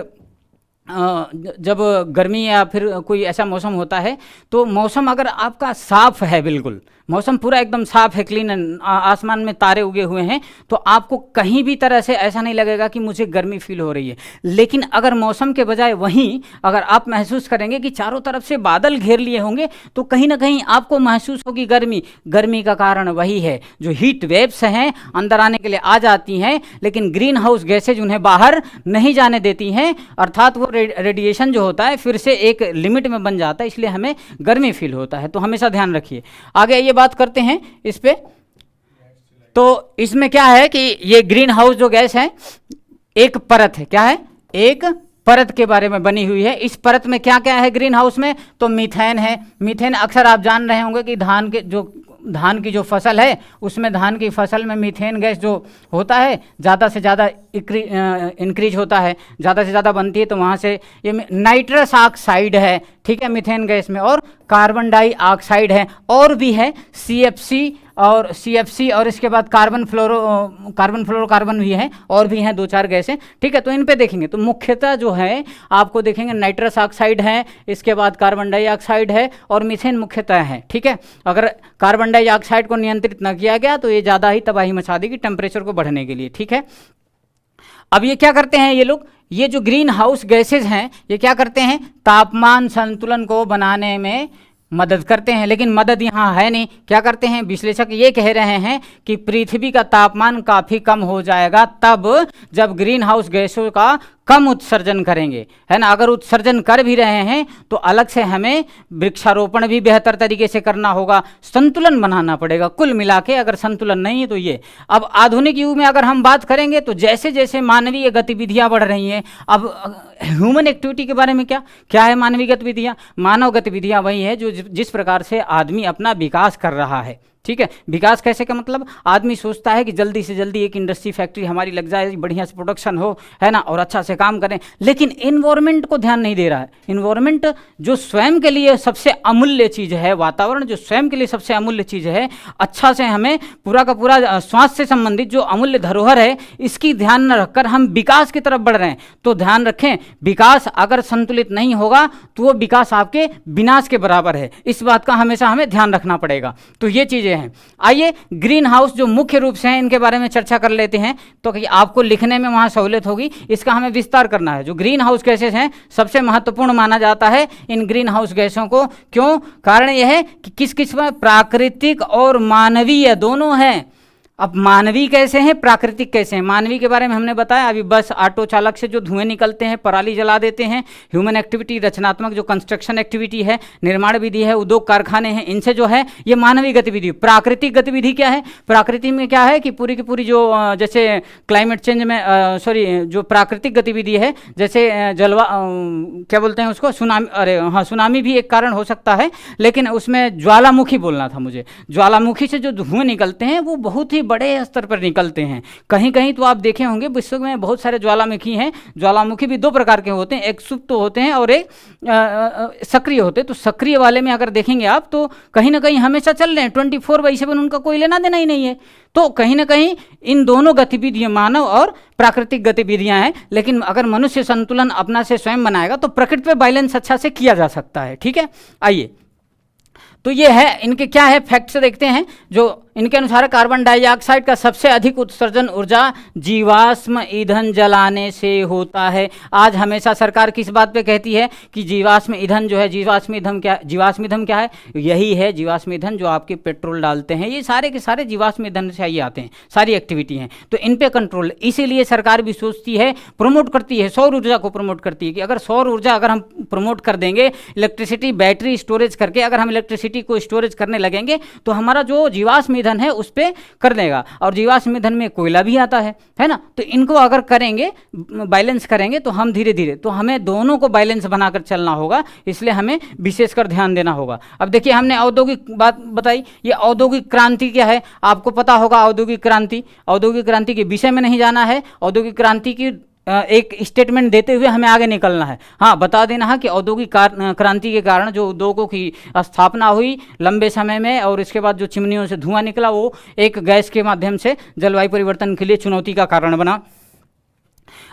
जब गर्मी या फिर कोई ऐसा मौसम होता है तो मौसम अगर आपका साफ है, बिल्कुल मौसम पूरा एकदम साफ है, क्लीन, आसमान में तारे उगे हुए हैं, तो आपको कहीं भी तरह से ऐसा नहीं लगेगा कि मुझे गर्मी फील हो रही है। लेकिन अगर मौसम के बजाय वहीं अगर आप महसूस करेंगे कि चारों तरफ से बादल घेर लिए होंगे तो कहीं ना कहीं आपको महसूस होगी गर्मी। गर्मी का कारण वही है, जो हीट वेव्स हैं अंदर आने के लिए आ जाती हैं, लेकिन ग्रीन हाउस गैसेज उन्हें बाहर नहीं जाने देती हैं, अर्थात वो रेडिएशन जो होता है फिर से एक लिमिट में बन जाता है, इसलिए हमें गर्मी फील होता है। तो हमेशा ध्यान रखिए। आगे ये बात करते हैं इस पे। तो इसमें क्या है कि ये ग्रीन हाउस जो गैस है एक परत है, क्या है, एक परत के बारे में बनी हुई है। इस परत में क्या क्या है ग्रीन हाउस में, तो मीथेन है। मीथेन अक्सर आप जान रहे होंगे कि धान की जो फसल है उसमें धान की फसल में मीथेन गैस जो होता है ज़्यादा से ज़्यादा इंक्रीज होता है, ज़्यादा से ज़्यादा बनती है, तो वहाँ से ये नाइट्रस ऑक्साइड है, ठीक है, मीथेन गैस में, और कार्बन डाइऑक्साइड है, और भी है CFC और इसके बाद कार्बन फ्लोरोकार्बन भी है, और भी हैं 2-4 गैसें, ठीक है। तो इन पे देखेंगे तो मुख्यतः जो है आपको देखेंगे नाइट्रस ऑक्साइड है, इसके बाद कार्बन डाइऑक्साइड है और मीथेन मुख्यतः है, ठीक है। अगर कार्बन डाइऑक्साइड को नियंत्रित न किया गया तो ये ज़्यादा ही तबाही मचा देगी टेम्परेचर को बढ़ने के लिए, ठीक है। अब ये क्या करते हैं ये लोग, ये जो ग्रीन हाउस गैसेज हैं ये क्या करते हैं, तापमान संतुलन को बनाने में मदद करते हैं। लेकिन मदद यहाँ है नहीं, क्या करते हैं, विश्लेषक ये कह रहे हैं कि पृथ्वी का तापमान काफ़ी कम हो जाएगा तब जब ग्रीन हाउस गैसों का कम उत्सर्जन करेंगे, है ना। अगर उत्सर्जन कर भी रहे हैं तो अलग से हमें वृक्षारोपण भी बेहतर तरीके से करना होगा, संतुलन बनाना पड़ेगा। कुल मिला के अगर संतुलन नहीं है तो ये। अब आधुनिक युग में अगर हम बात करेंगे तो जैसे जैसे मानवीय गतिविधियां बढ़ रही हैं, अब ह्यूमन एक्टिविटी के बारे में क्या है मानवीय गतिविधियां, मानव गतिविधियां वही है जो जिस प्रकार से आदमी अपना विकास कर रहा है, ठीक है। विकास कैसे का मतलब, आदमी सोचता है कि जल्दी से जल्दी एक इंडस्ट्री फैक्ट्री हमारी लग जाए, बढ़िया से प्रोडक्शन हो, है ना, और अच्छा से काम करें, लेकिन इन्वायरमेंट को ध्यान नहीं दे रहा है। इन्वायरमेंट जो स्वयं के लिए सबसे अमूल्य चीज़ है, वातावरण जो स्वयं के लिए सबसे अमूल्य चीज़ है, अच्छा से हमें पूरा का पूरा स्वास्थ्य से संबंधित जो अमूल्य धरोहर है इसकी ध्यान न रखकर हम विकास की तरफ बढ़ रहे हैं। तो ध्यान रखें, विकास अगर संतुलित नहीं होगा तो वो विकास आपके विनाश के बराबर है। इस बात का हमेशा हमें ध्यान रखना पड़ेगा। तो ये चीज़ें हैं। आइए ग्रीन हाउस जो मुख्य रूप से हैं इनके बारे में चर्चा कर लेते हैं, तो कि आपको लिखने में वहाँ सहूलियत होगी। इसका हमें विस्तार करना है। जो ग्रीन हाउस गैसेस हैं सबसे महत्वपूर्ण माना जाता है इन ग्रीन हाउस गैसों को। क्यों? कारण यह है कि किस किस में प्राकृतिक और मानवीय दोनों हैं। अब मानवीय कैसे हैं, प्राकृतिक कैसे हैं। मानवीय के बारे में हमने बताया, अभी बस ऑटो चालक से जो धुएं निकलते हैं, पराली जला देते हैं, ह्यूमन एक्टिविटी, रचनात्मक जो कंस्ट्रक्शन एक्टिविटी है, निर्माण विधि है, उद्योग कारखाने हैं, इनसे जो है ये मानवीय गतिविधि। प्राकृतिक गतिविधि क्या है, प्रकृति में क्या है कि पूरी की पूरी जो जैसे क्लाइमेट चेंज में जो प्राकृतिक गतिविधि है, जैसे क्या बोलते हैं उसको, सुनामी, अरे हाँ सुनामी भी एक कारण हो सकता है, लेकिन उसमें ज्वालामुखी बोलना था मुझे। ज्वालामुखी से जो धुएं निकलते हैं वो बहुत ही बड़े स्तर पर निकलते हैं। कहीं कहीं तो आप देखे होंगे विश्व में बहुत सारे ज्वालामुखी हैं। ज्वालामुखी भी दो प्रकार के होते हैं, एक सुप्त होते हैं और एक सक्रिय होते हैं। तो सक्रिय वाले में अगर देखेंगे आप तो कहीं ना कहीं हमेशा चल रहे हैं, 24/7 उनका कोई लेना देना ही नहीं है। तो कहीं ना कहीं इन दोनों गतिविधियां मानव और प्राकृतिक गतिविधियां हैं, लेकिन अगर मनुष्य संतुलन अपना से स्वयं बनाएगा तो प्रकृति पे बैलेंस अच्छा से किया जा सकता है। ठीक है, आइए तो ये है, इनके क्या है फैक्ट्स देखते हैं। जो इनके अनुसार कार्बन डाइऑक्साइड का सबसे अधिक उत्सर्जन ऊर्जा जीवाश्म ईंधन जलाने से होता है। आज हमेशा सरकार किस बात पे कहती है कि जीवाश्म ईंधन जो है, जीवाश्म ईंधन क्या है, यही है जीवाश्म ईंधन जो आपके पेट्रोल डालते हैं, ये सारे के सारे जीवाश्म ईंधन से ही आते हैं, सारी एक्टिविटी हैं। तो इन पे कंट्रोल, इसीलिए सरकार भी सोचती है, प्रमोट करती है, सौर ऊर्जा को प्रमोट करती है कि अगर सौर ऊर्जा अगर हम प्रमोट कर देंगे, इलेक्ट्रिसिटी बैटरी स्टोरेज करके अगर हम इलेक्ट्रिसिटी को स्टोरेज करने लगेंगे तो हमारा जो जीवाश्म ईंधन है उस पे कर देगा। और जीवाश्म ईंधन में कोयला भी आता है ना। तो इनको अगर करेंगे, बैलेंस करेंगे तो हम धीरे धीरे, तो हमें दोनों को बैलेंस बनाकर चलना होगा, इसलिए हमें विशेषकर ध्यान देना होगा। अब देखिए हमने औद्योगिक बात बताई, ये औद्योगिक क्रांति क्या है आपको पता होगा। औद्योगिक क्रांति के विषय में नहीं जाना है, औद्योगिक क्रांति की एक स्टेटमेंट देते हुए हमें आगे निकलना है। हाँ, बता देना है कि औद्योगिक क्रांति के कारण जो उद्योगों की स्थापना हुई लंबे समय में, और इसके बाद जो चिमनियों से धुआं निकला वो एक गैस के माध्यम से जलवायु परिवर्तन के लिए चुनौती का कारण बना।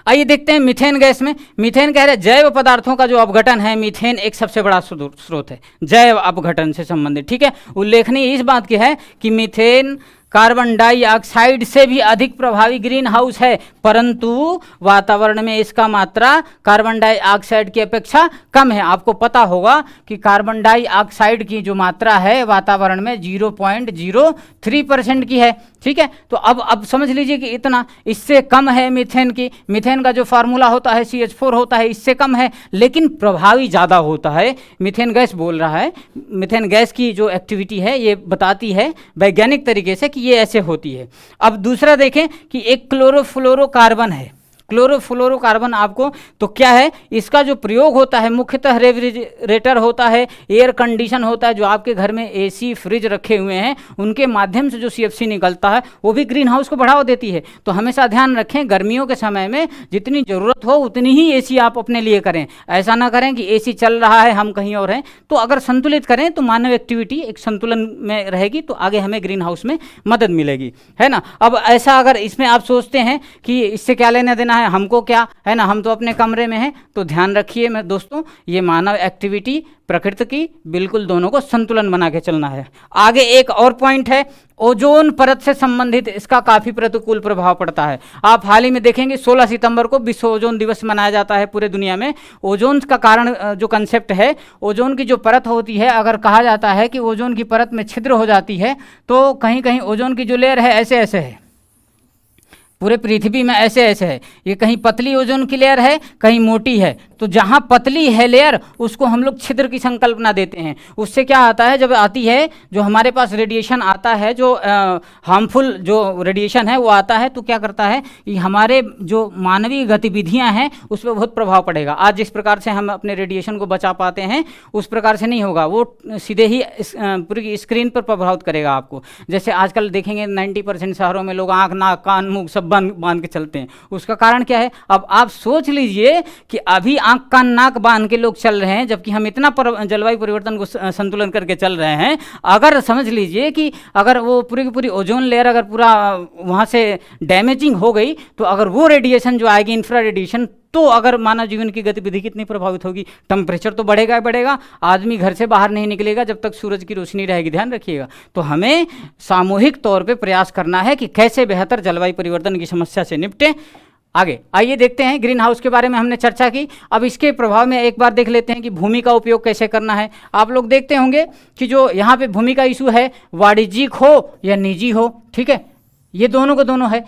आइए देखते हैं मीथेन गैस में। मीथेन कह रहे जैव पदार्थों का जो अपघटन है, मीथेन एक सबसे बड़ा स्रोत है जैव अपघटन से संबंधित। ठीक है, उल्लेखनीय इस बात की है कि मीथेन कार्बन डाइऑक्साइड से भी अधिक प्रभावी ग्रीन हाउस है, परंतु वातावरण में इसका मात्रा कार्बन डाइऑक्साइड की अपेक्षा कम है। आपको पता होगा कि कार्बन डाइऑक्साइड की जो मात्रा है वातावरण में 0.03% की है। ठीक है, तो अब समझ लीजिए कि इतना, इससे कम है मीथेन की। मीथेन का जो फार्मूला होता है CH4 होता है, इससे कम है, लेकिन प्रभावी ज़्यादा होता है। मीथेन गैस बोल रहा है, मीथेन गैस की जो एक्टिविटी है ये बताती है वैज्ञानिक तरीके से कि ये ऐसे होती है। अब दूसरा देखें कि एक क्लोरोफ्लोरोकार्बन है। क्लोरोफ्लोरोकार्बन आपको तो क्या है, इसका जो प्रयोग होता है मुख्यतः रेफ्रिजरेटर होता है, एयर कंडीशन होता है, जो आपके घर में AC फ्रिज रखे हुए हैं उनके माध्यम से जो CFC निकलता है वो भी ग्रीन हाउस को बढ़ावा देती है। तो हमेशा ध्यान रखें, गर्मियों के समय में जितनी ज़रूरत हो उतनी ही AC आप अपने लिए करें। ऐसा ना करें कि AC चल रहा है हम कहीं और हैं। तो अगर संतुलित करें तो मानव एक्टिविटी एक संतुलन में रहेगी, तो आगे हमें ग्रीन हाउस में मदद मिलेगी, है ना। अब ऐसा अगर इसमें आप सोचते हैं कि इससे क्या लेना देना है, हमको क्या है ना, हम तो अपने कमरे में हैं, तो ध्यान रखिए मैं दोस्तों, ये मानव एक्टिविटी प्रकृति की बिल्कुल दोनों को संतुलन बना के चलना है। आगे एक और पॉइंट है, ओजोन परत से संबंधित इसका काफी प्रतिकूल प्रभाव पड़ता है। आप हाल ही में देखेंगे 16 सितंबर को विश्व ओजोन दिवस मनाया जाता है पूरे दुनिया में। ओजोन का कारण जो कंसेप्ट है, ओजोन की जो परत होती है, अगर कहा जाता है कि ओजोन की परत में छिद्र हो जाती है, तो कहीं कहीं ओजोन की जो लेयर है ऐसे ऐसे है, पूरे पृथ्वी में ऐसे ऐसे है। ये कहीं पतली ओजोन की लेयर है, कहीं मोटी है। तो जहाँ पतली है लेयर उसको हम लोग छिद्र की संकल्पना देते हैं। उससे क्या आता है, जब आती है जो हमारे पास रेडिएशन आता है, जो हार्मफुल जो रेडिएशन है वो आता है, तो क्या करता है कि हमारे जो मानवीय गतिविधियाँ हैं उस पर बहुत प्रभाव पड़ेगा। आज जिस प्रकार से हम अपने रेडिएशन को बचा पाते हैं उस प्रकार से नहीं होगा, वो सीधे ही पूरी स्क्रीन पर प्रभावित करेगा आपको। जैसे आजकल देखेंगे 90% शहरों में लोग आँख नाक कान मुँह सब बांध के चलते हैं। उसका कारण क्या है, अब आप सोच लीजिए कि अभी आंख कान नाक बांध के लोग चल रहे हैं, जबकि हम इतना जलवायु परिवर्तन को संतुलन करके चल रहे हैं। अगर समझ लीजिए कि अगर वो पूरी की पूरी ओजोन लेयर अगर पूरा वहाँ से डैमेजिंग हो गई, तो अगर वो रेडिएशन जो आएगी इंफ्रा रेडिएशन, तो अगर मानव जीवन की गतिविधि कितनी प्रभावित होगी। टेम्परेचर तो बढ़ेगा ही बढ़ेगा, आदमी घर से बाहर नहीं निकलेगा जब तक सूरज की रोशनी रहेगी, ध्यान रखिएगा। तो हमें सामूहिक तौर पे प्रयास करना है कि कैसे बेहतर जलवायु परिवर्तन की समस्या से निपटें। आगे आइए देखते हैं, ग्रीन हाउस के बारे में हमने चर्चा की। अब इसके प्रभाव में एक बार देख लेते हैं कि भूमि का उपयोग कैसे करना है। आप लोग देखते होंगे कि जो यहाँ पे भूमि का इशू है, वाणिज्यिक हो या निजी हो, ठीक है, ये दोनों को दोनों है।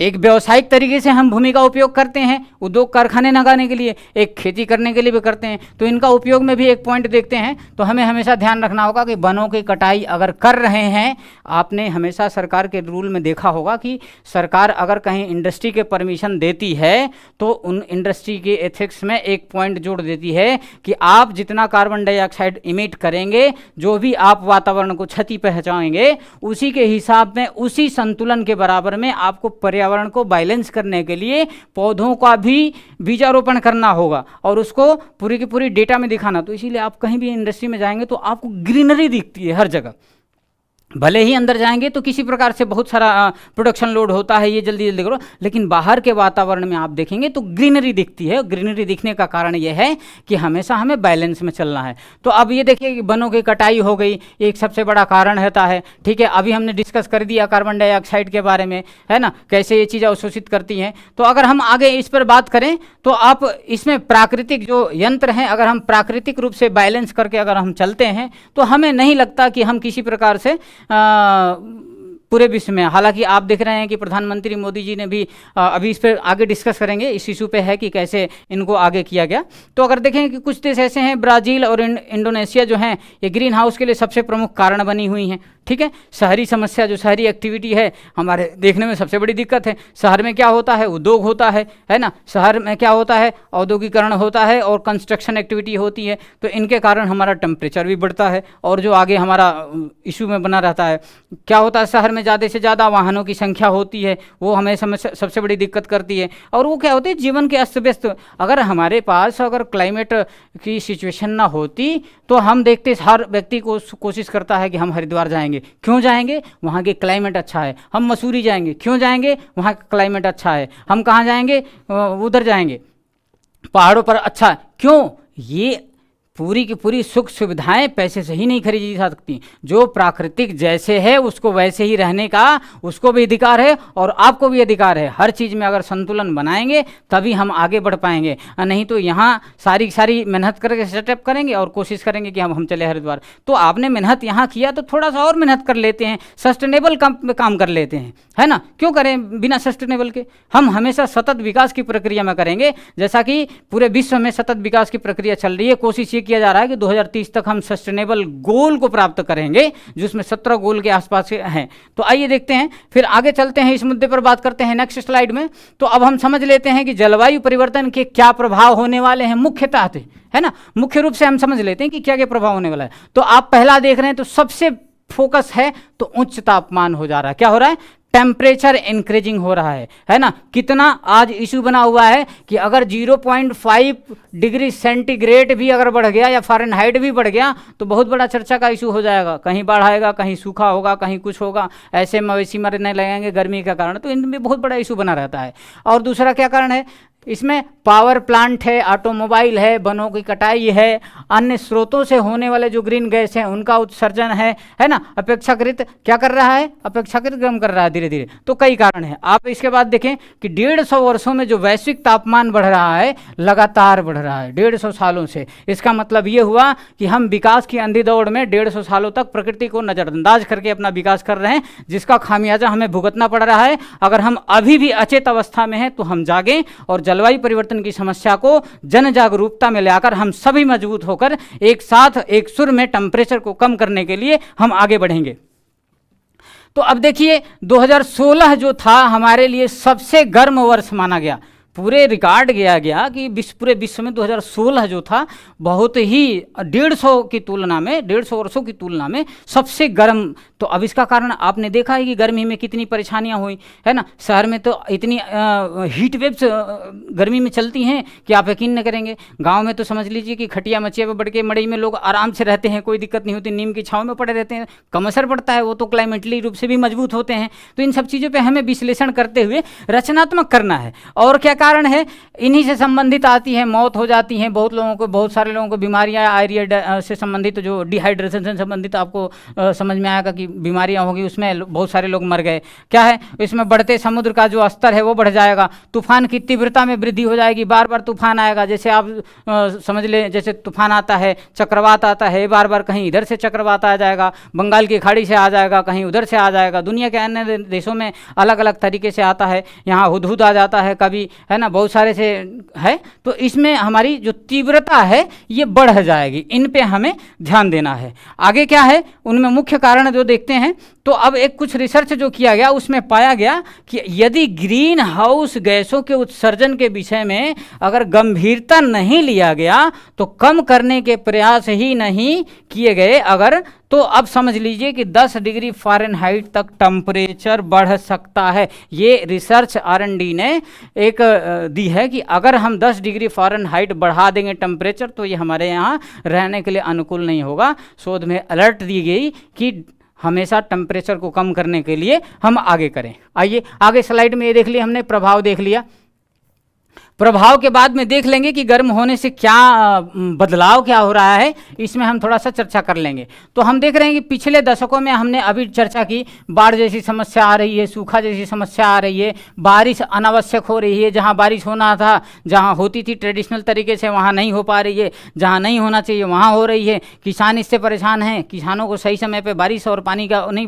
एक व्यावसायिक तरीके से हम भूमि का उपयोग करते हैं उद्योग कारखाने लगाने के लिए, एक खेती करने के लिए भी करते हैं। तो इनका उपयोग में भी एक पॉइंट देखते हैं। तो हमें हमेशा ध्यान रखना होगा कि वनों की कटाई अगर कर रहे हैं, आपने हमेशा सरकार के रूल में देखा होगा कि सरकार अगर कहीं इंडस्ट्री के परमिशन देती है तो उन इंडस्ट्री के एथिक्स में एक पॉइंट जोड़ देती है कि आप जितना कार्बन डाइऑक्साइड इमिट करेंगे, जो भी आप वातावरण को क्षति पहुंचाएंगे, उसी के हिसाब में, उसी संतुलन के बराबर में आपको पर्यावरण को बैलेंस करने के लिए पौधों का भी बीजारोपण करना होगा और उसको पूरी की पूरी डेटा में दिखाना। तो इसीलिए आप कहीं भी इंडस्ट्री में जाएंगे तो आपको ग्रीनरी दिखती है हर जगह। भले ही अंदर जाएंगे तो किसी प्रकार से बहुत सारा प्रोडक्शन लोड होता है, ये जल्दी जल्दी करो, लेकिन बाहर के वातावरण में आप देखेंगे तो ग्रीनरी दिखती है। ग्रीनरी दिखने का कारण ये है कि हमेशा हमें बैलेंस में चलना है। तो अब ये देखिए कि वनों की कटाई हो गई, एक सबसे बड़ा कारण रहता है। ठीक है, अभी हमने डिस्कस कर दिया कार्बन डाइऑक्साइड के बारे में, है ना, कैसे ये चीज़ें अवशोषित करती हैं। तो अगर हम आगे इस पर बात करें तो आप इसमें प्राकृतिक जो यंत्र हैं, अगर हम प्राकृतिक रूप से बैलेंस करके अगर हम चलते हैं तो हमें नहीं लगता कि हम किसी प्रकार से पूरे विश्व में, हालांकि आप देख रहे हैं कि प्रधानमंत्री मोदी जी ने भी अभी इस पर आगे डिस्कस करेंगे, इस इशू पे है कि कैसे इनको आगे किया गया। तो अगर देखें कि कुछ देश ऐसे हैं, ब्राज़ील और इंडोनेशिया जो हैं, ये ग्रीन हाउस के लिए सबसे प्रमुख कारण बनी हुई हैं। ठीक है, शहरी समस्या, जो शहरी एक्टिविटी है हमारे देखने में सबसे बड़ी दिक्कत है। शहर में क्या होता है, उद्योग होता है ना, शहर में क्या होता है, औद्योगिकरण होता है और कंस्ट्रक्शन एक्टिविटी होती है। तो इनके कारण हमारा टेम्परेचर भी बढ़ता है और जो आगे हमारा इशू में बना रहता है, क्या होता है, शहर में ज़्यादा से ज़्यादा वाहनों की संख्या होती है, वो हमें सबसे बड़ी दिक्कत करती है। और वो क्या होती है, जीवन के अस्त व्यस्त। अगर हमारे पास अगर क्लाइमेट की सिचुएशन ना होती तो हम देखते, हर व्यक्ति को कोशिश करता है कि हम हरिद्वार जाएंगे। क्यों जाएंगे, वहाँ के क्लाइमेट अच्छा है। हम मसूरी जाएंगे, क्यों जाएंगे, वहाँ का क्लाइमेट अच्छा है। हम कहाँ जाएंगे, उधर जाएंगे, पहाड़ों पर अच्छा है। क्यों, ये पूरी की पूरी सुख सुविधाएं पैसे से ही नहीं खरीदी जा सकती। जो प्राकृतिक जैसे है उसको वैसे ही रहने का उसको भी अधिकार है और आपको भी अधिकार है। हर चीज़ में अगर संतुलन बनाएंगे तभी हम आगे बढ़ पाएंगे, नहीं तो यहाँ सारी मेहनत करके सेटअप करेंगे और कोशिश करेंगे कि हम चले हरिद्वार। तो आपने मेहनत यहाँ किया तो थोड़ा सा और मेहनत कर लेते हैं, सस्टेनेबल काम कर लेते हैं, है ना। क्यों करें बिना सस्टेनेबल के, हम हमेशा सतत विकास की प्रक्रिया में करेंगे। जैसा कि पूरे विश्व में सतत विकास की प्रक्रिया चल रही है, कोशिश किया जा रहा है कि 2030 तक हम सस्टेनेबल गोल को प्राप्त करेंगे, जिसमें 17 गोल के आसपास हैं। तो आइए देखते हैं, फिर आगे चलते हैं, इस मुद्दे पर बात करते हैं नेक्स्ट स्लाइड में। तो अब हम समझ लेते हैं कि जलवायु परिवर्तन के क्या प्रभाव होने वाले हैं मुख्यतः, है ना। मुख्य रूप से हम समझ लेते हैं कि क्या क्या प्रभाव होने वाला है। तो आप पहला देख रहे हैं, तो सबसे फोकस है तो उच्च तापमान हो जा रहा है। क्या हो रहा है, टेम्परेचर इंक्रीजिंग हो रहा है ना। कितना आज इशू बना हुआ है कि अगर 0.5 डिग्री सेंटीग्रेड भी अगर बढ़ गया या फ़ारेनहाइट भी बढ़ गया तो बहुत बड़ा चर्चा का इशू हो जाएगा। कहीं बाढ़ आएगा, कहीं सूखा होगा, कहीं कुछ होगा, ऐसे मवेशी मरने लगेंगे गर्मी के कारण। तो इनमें बहुत बड़ा इशू बना रहता है। और दूसरा क्या कारण है, इसमें पावर प्लांट है, ऑटोमोबाइल है, वनों की कटाई है, अन्य स्रोतों से होने वाले जो ग्रीन गैस हैं उनका उत्सर्जन है ना। अपेक्षाकृत क्या कर रहा है, अपेक्षाकृत गर्म कर रहा है धीरे धीरे। तो कई कारण हैं। आप इसके बाद देखें कि 150 वर्षों में जो वैश्विक तापमान बढ़ रहा है, लगातार बढ़ रहा है 150 सालों से। इसका मतलब ये हुआ कि हम विकास की अंधी दौड़ में 150 सालों तक प्रकृति को नज़रअंदाज करके अपना विकास कर रहे हैं, जिसका खामियाजा हमें भुगतना पड़ रहा है। अगर हम अभी भी अचेत अवस्था में हैं तो हम जागें और जलवायु परिवर्तन की समस्या को जन जागरूकता में लाकर हम सभी मजबूत होकर एक साथ एक सुर में टेम्परेचर को कम करने के लिए हम आगे बढ़ेंगे। तो अब देखिए 2016 जो था हमारे लिए सबसे गर्म वर्ष माना गया। पूरे रिकॉर्ड किया गया कि पूरे विश्व में 2016 जो था बहुत ही 150 की तुलना में 150 वर्षों की तुलना में सबसे गर्म। तो अब इसका कारण आपने देखा है कि गर्मी में कितनी परेशानियां हुई, है ना। शहर में तो इतनी हीट वेव्स गर्मी में चलती हैं कि आप यकीन न करेंगे। गांव में तो समझ लीजिए कि खटिया मचिया पर बढ़ के मड़ई में लोग आराम से रहते हैं, कोई दिक्कत नहीं होती, नीम की छाँव में पड़े रहते हैं, कम असर पड़ता है। वो तो क्लाइमेटली रूप से भी मजबूत होते हैं। तो इन सब चीज़ों पर हमें विश्लेषण करते हुए रचनात्मक करना है। और क्या कारण है, इन्हीं से संबंधित आती है, मौत हो जाती है बहुत लोगों को, बहुत सारे लोगों को बीमारियां, आयरिया से संबंधित, जो डिहाइड्रेशन से संबंधित आपको समझ में आएगा कि बीमारियां होगी, उसमें बहुत सारे लोग मर गए। क्या है, इसमें बढ़ते समुद्र का जो स्तर है वो बढ़ जाएगा, तूफान की तीव्रता में वृद्धि हो जाएगी, बार बार तूफान आएगा। जैसे आप समझ लें, जैसे तूफान आता है, चक्रवात आता है, बार बार कहीं इधर से चक्रवात आ जाएगा, बंगाल की खाड़ी से आ जाएगा, कहीं उधर से आ जाएगा, दुनिया के अन्य देशों में अलग अलग तरीके से आता है, यहाँ हुदहुद आ जाता है कभी, है ना, बहुत सारे से है। तो इसमें हमारी जो तीव्रता है ये बढ़ जाएगी, इन पे हमें ध्यान देना है। आगे क्या है, उनमें मुख्य कारण जो देखते हैं, तो अब एक कुछ रिसर्च जो किया गया उसमें पाया गया कि यदि ग्रीन हाउस गैसों के उत्सर्जन के विषय में अगर गंभीरता नहीं लिया गया, तो कम करने के प्रयास ही नहीं किए गए अगर, तो अब समझ लीजिए कि 10 डिग्री फ़ारेनहाइट तक टेम्परेचर बढ़ सकता है। ये रिसर्च R&D ने एक दी है कि अगर हम 10 डिग्री फ़ारेनहाइट बढ़ा देंगे टेम्परेचर, तो ये हमारे यहाँ रहने के लिए अनुकूल नहीं होगा। शोध में अलर्ट दी गई कि हमेशा टेम्परेचर को कम करने के लिए हम आगे करें। आइए आगे स्लाइड में ये देख लिया हमने, प्रभाव देख लिया। प्रभाव के बाद में देख लेंगे कि गर्म होने से क्या बदलाव क्या हो रहा है, इसमें हम थोड़ा सा चर्चा कर लेंगे। तो हम देख रहे हैं कि पिछले दशकों में हमने अभी चर्चा की, बाढ़ जैसी समस्या आ रही है, सूखा जैसी समस्या आ रही है, बारिश अनावश्यक हो रही है, जहां बारिश होना था, जहां होती थी ट्रेडिशनल तरीके से वहां नहीं हो पा रही है, जहां नहीं होना चाहिए वहां हो रही है। किसान इससे परेशान हैं, किसानों को सही समय पर बारिश और पानी का नहीं,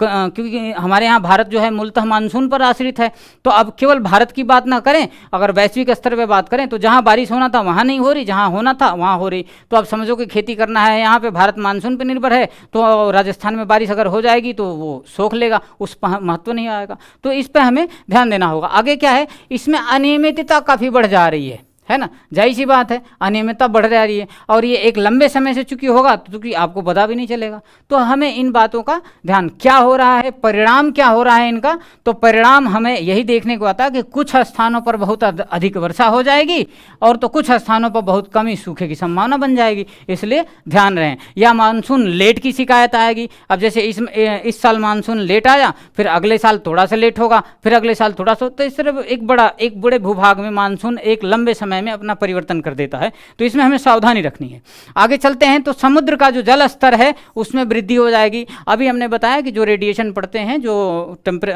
क्योंकि हमारे यहाँ भारत जो है मूलतः मानसून पर आश्रित है। तो अब केवल भारत की बात ना करें, अगर वैश्विक स्तर पे बात करें तो जहां बारिश होना था वहां नहीं हो रही, जहां होना था वहां हो रही। तो अब समझो कि खेती करना है यहाँ पे, भारत मानसून पे निर्भर है, तो राजस्थान में बारिश अगर हो जाएगी तो वो सोख लेगा, उस पर महत्व नहीं आएगा। तो इस पे हमें ध्यान देना होगा। आगे क्या है, इसमें अनियमितता काफ़ी बढ़ जा रही है ना, जाहिर सी बात है, अनियमितता बढ़ जा रही है, और ये एक लंबे समय से चूंकि होगा तो चूंकि आपको पता भी नहीं चलेगा। तो हमें इन बातों का ध्यान, क्या हो रहा है, परिणाम क्या हो रहा है इनका, तो परिणाम हमें यही देखने को आता है कि कुछ स्थानों पर बहुत अधिक वर्षा हो जाएगी, और तो कुछ स्थानों पर बहुत कम ही सूखे की संभावना बन जाएगी। इसलिए ध्यान रहें। या मानसून लेट की शिकायत आएगी। अब जैसे इस साल मानसून लेट आया, फिर अगले साल थोड़ा सा लेट होगा, फिर अगले साल थोड़ा सा, तो इस तरह एक बड़े भूभाग में मानसून एक लंबे समय में अपना परिवर्तन कर देता है। तो इसमें हमें सावधानी रखनी है। आगे चलते हैं, तो समुद्र का जो जल स्तर है उसमें वृद्धि हो जाएगी। अभी हमने बताया कि जो रेडिएशन पड़ते हैं जो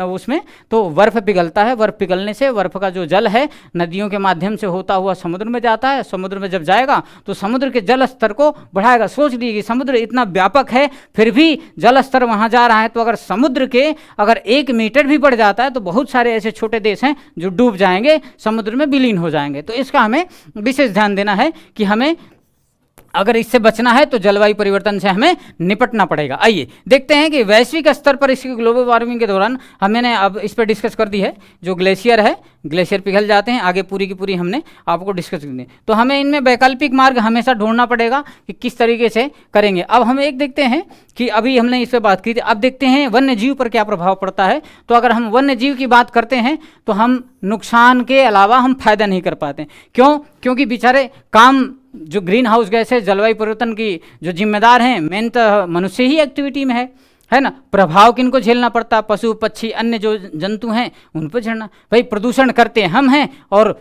उसमें, तो बर्फ पिघलता है, बर्फ पिघलने से बर्फ का जो जल है नदियों के माध्यम से होता हुआ समुद्र में जाता है। समुद्र में जब जाएगा तो समुद्र के जल स्तर को बढ़ाएगा। सोच लीजिए समुद्र इतना व्यापक है, फिर भी जल स्तर वहां जा रहा है, तो अगर समुद्र के अगर 1 मीटर भी बढ़ जाता है तो बहुत सारे ऐसे छोटे देश हैं जो डूब जाएंगे, समुद्र में विलीन हो जाएंगे। तो इसका हमें विशेष ध्यान देना है कि हमें अगर इससे बचना है तो जलवायु परिवर्तन से हमें निपटना पड़ेगा। आइए देखते हैं कि वैश्विक स्तर पर इसकी ग्लोबल वार्मिंग के दौरान हमने अब इस पर डिस्कस कर दी है। जो ग्लेशियर है, ग्लेशियर पिघल जाते हैं, आगे पूरी की पूरी हमने आपको डिस्कस कर दी। तो हमें इनमें वैकल्पिक मार्ग हमेशा ढूंढना पड़ेगा कि किस तरीके से करेंगे। अब हम एक देखते हैं कि अभी हमने इस पर बात की थी, अब देखते हैं वन्य जीव पर क्या प्रभाव पड़ता है। तो अगर हम वन्य जीव की बात करते हैं तो हम नुकसान के अलावा हम फायदा नहीं कर पाते। क्यों? क्योंकि बेचारे काम जो ग्रीन हाउस गैस है, जलवायु परिवर्तन की जो जिम्मेदार हैं, मेन तो मनुष्य ही एक्टिविटी में है ना। प्रभाव किनको झेलना पड़ता? पशु पक्षी अन्य जो जंतु हैं उन पर झेलना। भाई प्रदूषण करते हम हैं, और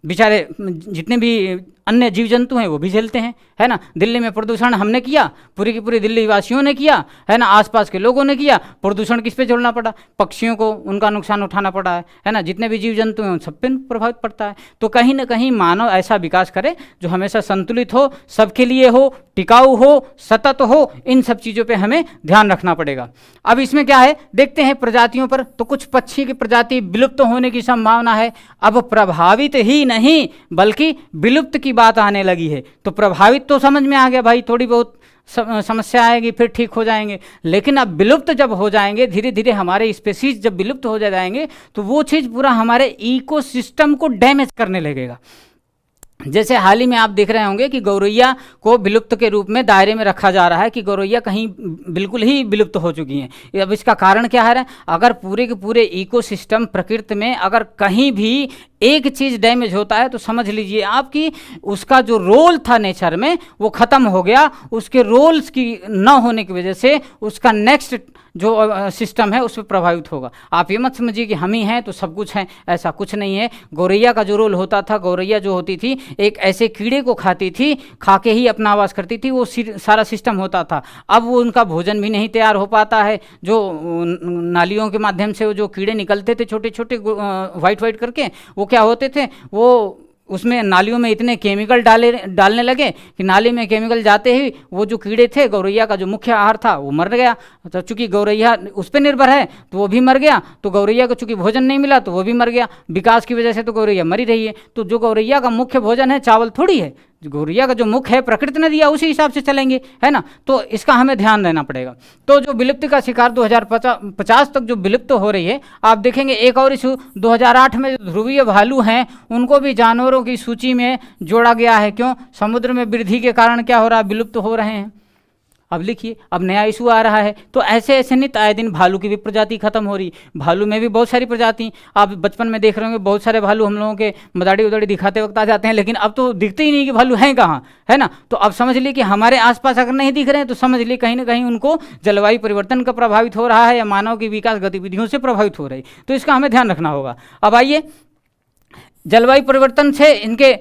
बेचारे जितने भी अन्य जीव जंतु हैं वो भी झेलते हैं, है ना। दिल्ली में प्रदूषण हमने किया, पूरी की पूरी दिल्ली वासियों ने किया, है ना, आसपास के लोगों ने किया। प्रदूषण किस पे झेलना पड़ा? पक्षियों को उनका नुकसान उठाना पड़ा है ना। जितने भी जीव जंतु हैं उन सब पे प्रभावित पड़ता है। तो कहीं ना कहीं मानव ऐसा विकास करे जो हमेशा संतुलित हो, सबके लिए हो, टिकाऊ हो, सतत हो। इन सब चीज़ों पर हमें ध्यान रखना पड़ेगा। अब इसमें क्या है, देखते हैं प्रजातियों पर। तो कुछ पक्षी की प्रजाति विलुप्त होने की संभावना है। अब प्रभावित ही नहीं बल्कि विलुप्त की बात आने लगी है। तो प्रभावित तो समझ में आ गया भाई, थोड़ी बहुत समस्या आएगी फिर ठीक हो जाएंगे, लेकिन अब विलुप्त जब हो जाएंगे, धीरे धीरे हमारे स्पेसीज जब विलुप्त हो जाएंगे तो वो चीज़ पूरा हमारे इकोसिस्टम को डैमेज करने लगेगा। जैसे हाल ही में आप देख रहे होंगे कि गौरैया को विलुप्त के रूप में दायरे में रखा जा रहा है, कि गौरैया कहीं बिल्कुल ही विलुप्त हो चुकी हैं। अब इसका कारण क्या है? अगर पूरे के पूरे इकोसिस्टम प्रकृति में अगर कहीं भी एक चीज़ डैमेज होता है तो समझ लीजिए आपकी उसका जो रोल था नेचर में वो ख़त्म हो गया, उसके रोल्स की न होने की वजह से उसका नेक्स्ट जो सिस्टम है उस पर प्रभावित होगा। आप ये मत समझिए कि हम ही हैं तो सब कुछ है, ऐसा कुछ नहीं है। गौरैया का जो रोल होता था, गौरैया जो होती थी एक ऐसे कीड़े को खाती थी, खा के ही अपना आवास करती थी, वो सारा सिस्टम होता था। अब वो उनका भोजन भी नहीं तैयार हो पाता है, जो नालियों के माध्यम से वो जो कीड़े निकलते थे छोटे छोटे वाइट वाइट करके, वो क्या होते थे, वो उसमें नालियों में इतने केमिकल डालने लगे कि नाली में केमिकल जाते ही वो जो कीड़े थे, गौरैया का जो मुख्य आहार था वो मर गया। तो चूंकि गौरैया उस पर निर्भर है तो वो भी मर गया, तो गौरैया को चूंकि भोजन नहीं मिला तो वो भी मर गया। विकास की वजह से तो गौरैया मरी रही है। तो जो गौरैया का मुख्य भोजन है चावल थोड़ी है, गौरैया का जो मुख है प्रकृति ने दिया, उसी हिसाब से चलेंगे, है ना। तो इसका हमें ध्यान देना पड़ेगा। तो जो विलुप्ति का शिकार 2050 तक जो विलुप्त हो रही है, आप देखेंगे एक और इशू 2008 में जो ध्रुवीय भालू हैं उनको भी जानवरों की सूची में जोड़ा गया है। क्यों? समुद्र में वृद्धि के कारण क्या हो रहा है, विलुप्त हो रहे हैं। अब लिखिए, अब नया इशू आ रहा है। तो ऐसे ऐसे नित आए दिन भालू की भी प्रजाति खत्म हो रही। भालू में भी बहुत सारी प्रजाति, आप बचपन में देख रहे होंगे बहुत सारे भालू हम लोगों के मदाड़ी उदाड़ी दिखाते वक्त आ जाते हैं, लेकिन अब तो दिखते ही नहीं कि भालू हैं कहाँ, है ना। तो अब समझ लीजिए कि हमारे आसपास अगर नहीं दिख रहे हैं तो समझ लीजिए कहीं ना कहीं उनको जलवायु परिवर्तन का प्रभावित हो रहा है या मानव की विकास गतिविधियों से प्रभावित हो रही। तो इसका हमें ध्यान रखना होगा। अब आइए, जलवायु परिवर्तन से इनके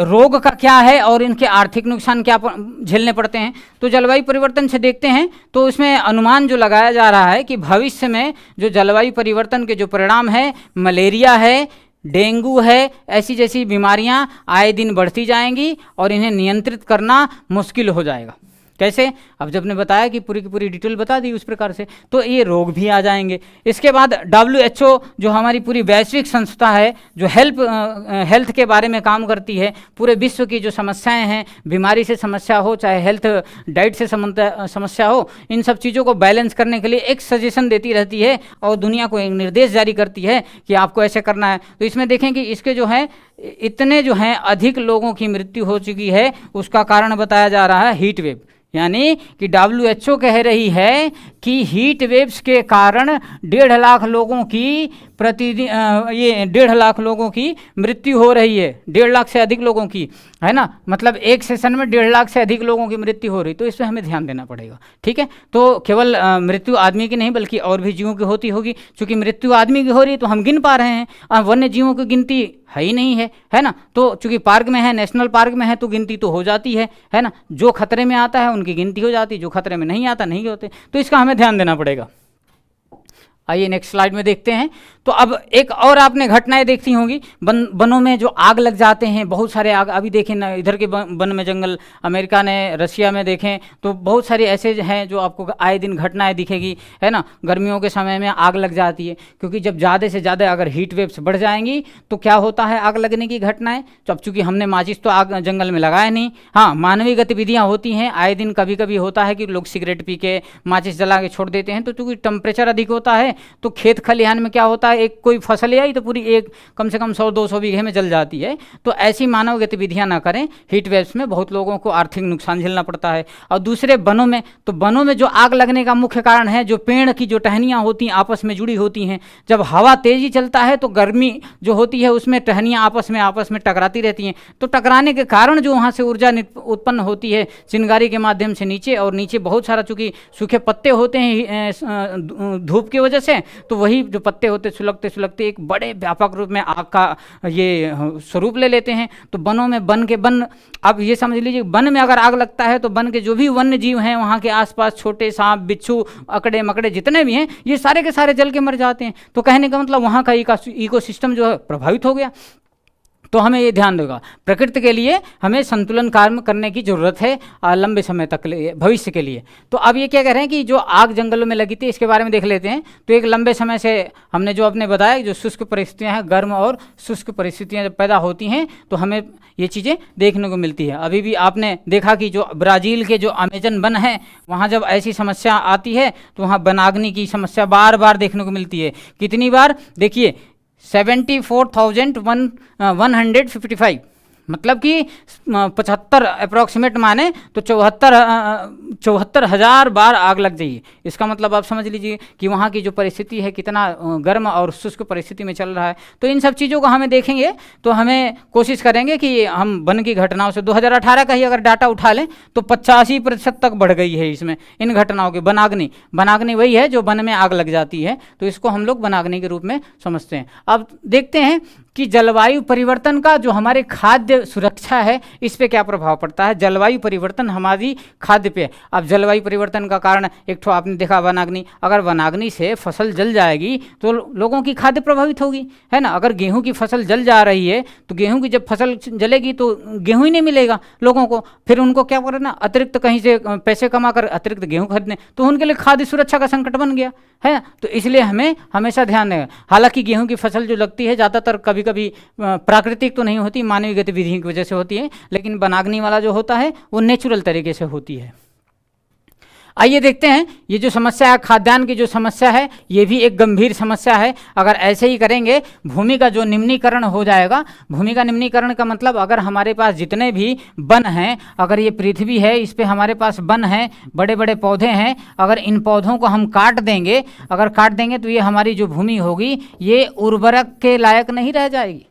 रोग का क्या है और इनके आर्थिक नुकसान क्या झेलने पड़ते हैं। तो जलवायु परिवर्तन से देखते हैं तो इसमें अनुमान जो लगाया जा रहा है कि भविष्य में जो जलवायु परिवर्तन के जो परिणाम है, मलेरिया है, डेंगू है, ऐसी जैसी बीमारियां आए दिन बढ़ती जाएंगी और इन्हें नियंत्रित करना मुश्किल हो जाएगा। कैसे? अब जब ने बताया कि पूरी की पूरी डिटेल बता दी उस प्रकार से, तो ये रोग भी आ जाएंगे। इसके बाद WHO जो हमारी पूरी वैश्विक संस्था है, जो हेल्थ के बारे में काम करती है, पूरे विश्व की जो समस्याएं हैं, बीमारी से समस्या हो चाहे हेल्थ डाइट से समस्या हो, इन सब चीज़ों को बैलेंस करने के लिए एक सजेशन देती रहती है और दुनिया को एक निर्देश जारी करती है कि आपको ऐसे करना है। तो इसमें देखें कि इसके जो है इतने जो हैं अधिक लोगों की मृत्यु हो चुकी है, उसका कारण बताया जा रहा है हीट वेव। यानी कि WHO कह रही है कि हीट वेव्स के कारण 1.5 लाख लोगों की प्रतिदिन ये 1.5 लाख लोगों की मृत्यु हो रही है, 1.5 लाख से अधिक लोगों की, है ना। मतलब एक सेशन में 1.5 लाख से अधिक लोगों की मृत्यु हो रही। तो इसमें हमें ध्यान देना पड़ेगा, ठीक है। तो केवल मृत्यु आदमी की नहीं बल्कि और भी जीवों की होती होगी। चूंकि मृत्यु आदमी की हो रही है तो हम गिन पा रहे हैं, वन्य जीवों की गिनती है ही नहीं है ना। तो चूंकि पार्क में है, नेशनल पार्क में है, तो गिनती तो हो जाती है ना। जो खतरे में आता है उनकी गिनती हो जाती, जो खतरे में नहीं आता नहीं होते। तो इसका हमें ध्यान देना पड़ेगा। आइए नेक्स्ट स्लाइड में देखते हैं। तो अब एक और आपने घटनाएं देखती होंगी, वनों में जो आग लग जाते हैं, बहुत सारे आग। अभी देखें ना, इधर के वन में जंगल, अमेरिका ने, रशिया में देखें तो बहुत सारे ऐसे हैं जो आपको आए दिन घटनाएं दिखेगी, है ना। गर्मियों के समय में आग लग जाती है, क्योंकि जब ज़्यादा से ज़्यादा अगर हीट वेव्स बढ़ जाएंगी तो क्या होता है आग लगने की घटनाएं। तो अब चूँकि हमने माचिस तो आग जंगल में लगाया नहीं, हाँ मानवीय गतिविधियाँ होती हैं आए दिन। कभी कभी होता है कि लोग सिगरेट पी के माचिस जला के छोड़ देते हैं, तो चूँकि टेम्परेचर अधिक होता है तो खेत खलिहान में क्या होता है, एक कोई फसल आई तो पूरी एक कम से कम 100-200 बीघे में जल जाती है। तो ऐसी मानव गतिविधियां ना करें। हीट वेव्स में बहुत लोगों को आर्थिक नुकसान झेलना पड़ता है। और दूसरे वनों में, तो वनों में जो आग लगने का मुख्य कारण है, जो पेड़ की जो टहनियाँ होती हैं आपस में जुड़ी होती हैं। जब हवा तेजी चलता है तो गर्मी जो होती है उसमें टहनियाँ आपस में टकराती रहती हैं। तो टकराने के कारण जो वहाँ से ऊर्जा उत्पन्न होती है चिंगारी के माध्यम से नीचे, और नीचे बहुत सारा चूँकि सूखे पत्ते होते हैं धूप की वजह से, तो वही जो पत्ते होते सुलगते सुलगते एक बड़े व्यापक रूप में आग का ये स्वरूप ले लेते हैं। तो वनों में वन, अब ये समझ लीजिए वन में अगर आग लगता है तो वन के जो भी वन्य जीव हैं वहाँ के आसपास, छोटे सांप, बिच्छू, अकड़े मकड़े जितने भी हैं, ये सारे के सारे जल के मर जाते हैं। तो कहने का मतलब वहाँ का इकोसिस्टम जो है प्रभावित हो गया। तो हमें ये ध्यान देगा, प्रकृति के लिए हमें संतुलन कार्य करने की ज़रूरत है लंबे समय तक भविष्य के लिए। तो अब ये क्या कह रहे हैं कि जो आग जंगलों में लगी थी इसके बारे में देख लेते हैं। तो एक लंबे समय से हमने जो आपने बताया, जो शुष्क परिस्थितियाँ हैं, गर्म और शुष्क परिस्थितियाँ जब पैदा होती हैं तो हमें ये चीज़ें देखने को मिलती है। अभी भी आपने देखा कि जो ब्राज़ील के जो अमेजन वन है वहाँ जब ऐसी समस्या आती है तो वहाँ वनाग्नि की समस्या बार बार देखने को मिलती है। कितनी बार? देखिए 74,155, मतलब कि 75 अप्रॉक्सीमेट माने तो 74,000 बार आग लग जाइए। इसका मतलब आप समझ लीजिए कि वहाँ की जो परिस्थिति है कितना गर्म और शुष्क परिस्थिति में चल रहा है। तो इन सब चीज़ों को हमें देखेंगे तो हमें कोशिश करेंगे कि हम वन की घटनाओं से 2018 का ही अगर डाटा उठा लें तो 85% तक बढ़ गई है इसमें इन घटनाओं की। वनाग्नि वही है जो वन में आग लग जाती है, तो इसको हम लोग वनाग्नि के रूप में समझते हैं। अब देखते हैं कि जलवायु परिवर्तन का जो हमारे खाद्य सुरक्षा है इस पे क्या प्रभाव पड़ता है। जलवायु परिवर्तन हमारी खाद्य पे। अब जलवायु परिवर्तन का कारण एक ठो आपने देखा वनाग्नि। अगर वनाग्नि से फसल जल जाएगी तो लोगों की खाद्य प्रभावित होगी, है ना। अगर गेहूं की फसल जल जा रही है तो गेहूं की जब फसल जलेगी तो गेहूं ही नहीं मिलेगा लोगों को, फिर उनको क्या करना, अतिरिक्त कहीं से पैसे कमा कर अतिरिक्त गेहूँ खरीदने, तो उनके लिए खाद्य सुरक्षा का संकट बन गया है। तो इसलिए हमें हमेशा ध्यान देगा। हालांकि गेहूं की फसल जो लगती है ज़्यादातर कभी कभी प्राकृतिक तो नहीं होती, मानवीय गतिविधि की वजह से होती है, लेकिन वनाग्नि वाला जो होता है वो नेचुरल तरीके से होती है। आइए देखते हैं ये जो समस्या है खाद्यान्न की जो समस्या है ये भी एक गंभीर समस्या है। अगर ऐसे ही करेंगे भूमि का जो निम्नीकरण हो जाएगा, भूमि का निम्नीकरण का मतलब अगर हमारे पास जितने भी वन हैं, अगर ये पृथ्वी है इस पे हमारे पास वन हैं, बड़े बड़े पौधे हैं, अगर इन पौधों को हम काट देंगे, अगर काट देंगे तो ये हमारी जो भूमि होगी ये उर्वरक के लायक नहीं रह जाएगी।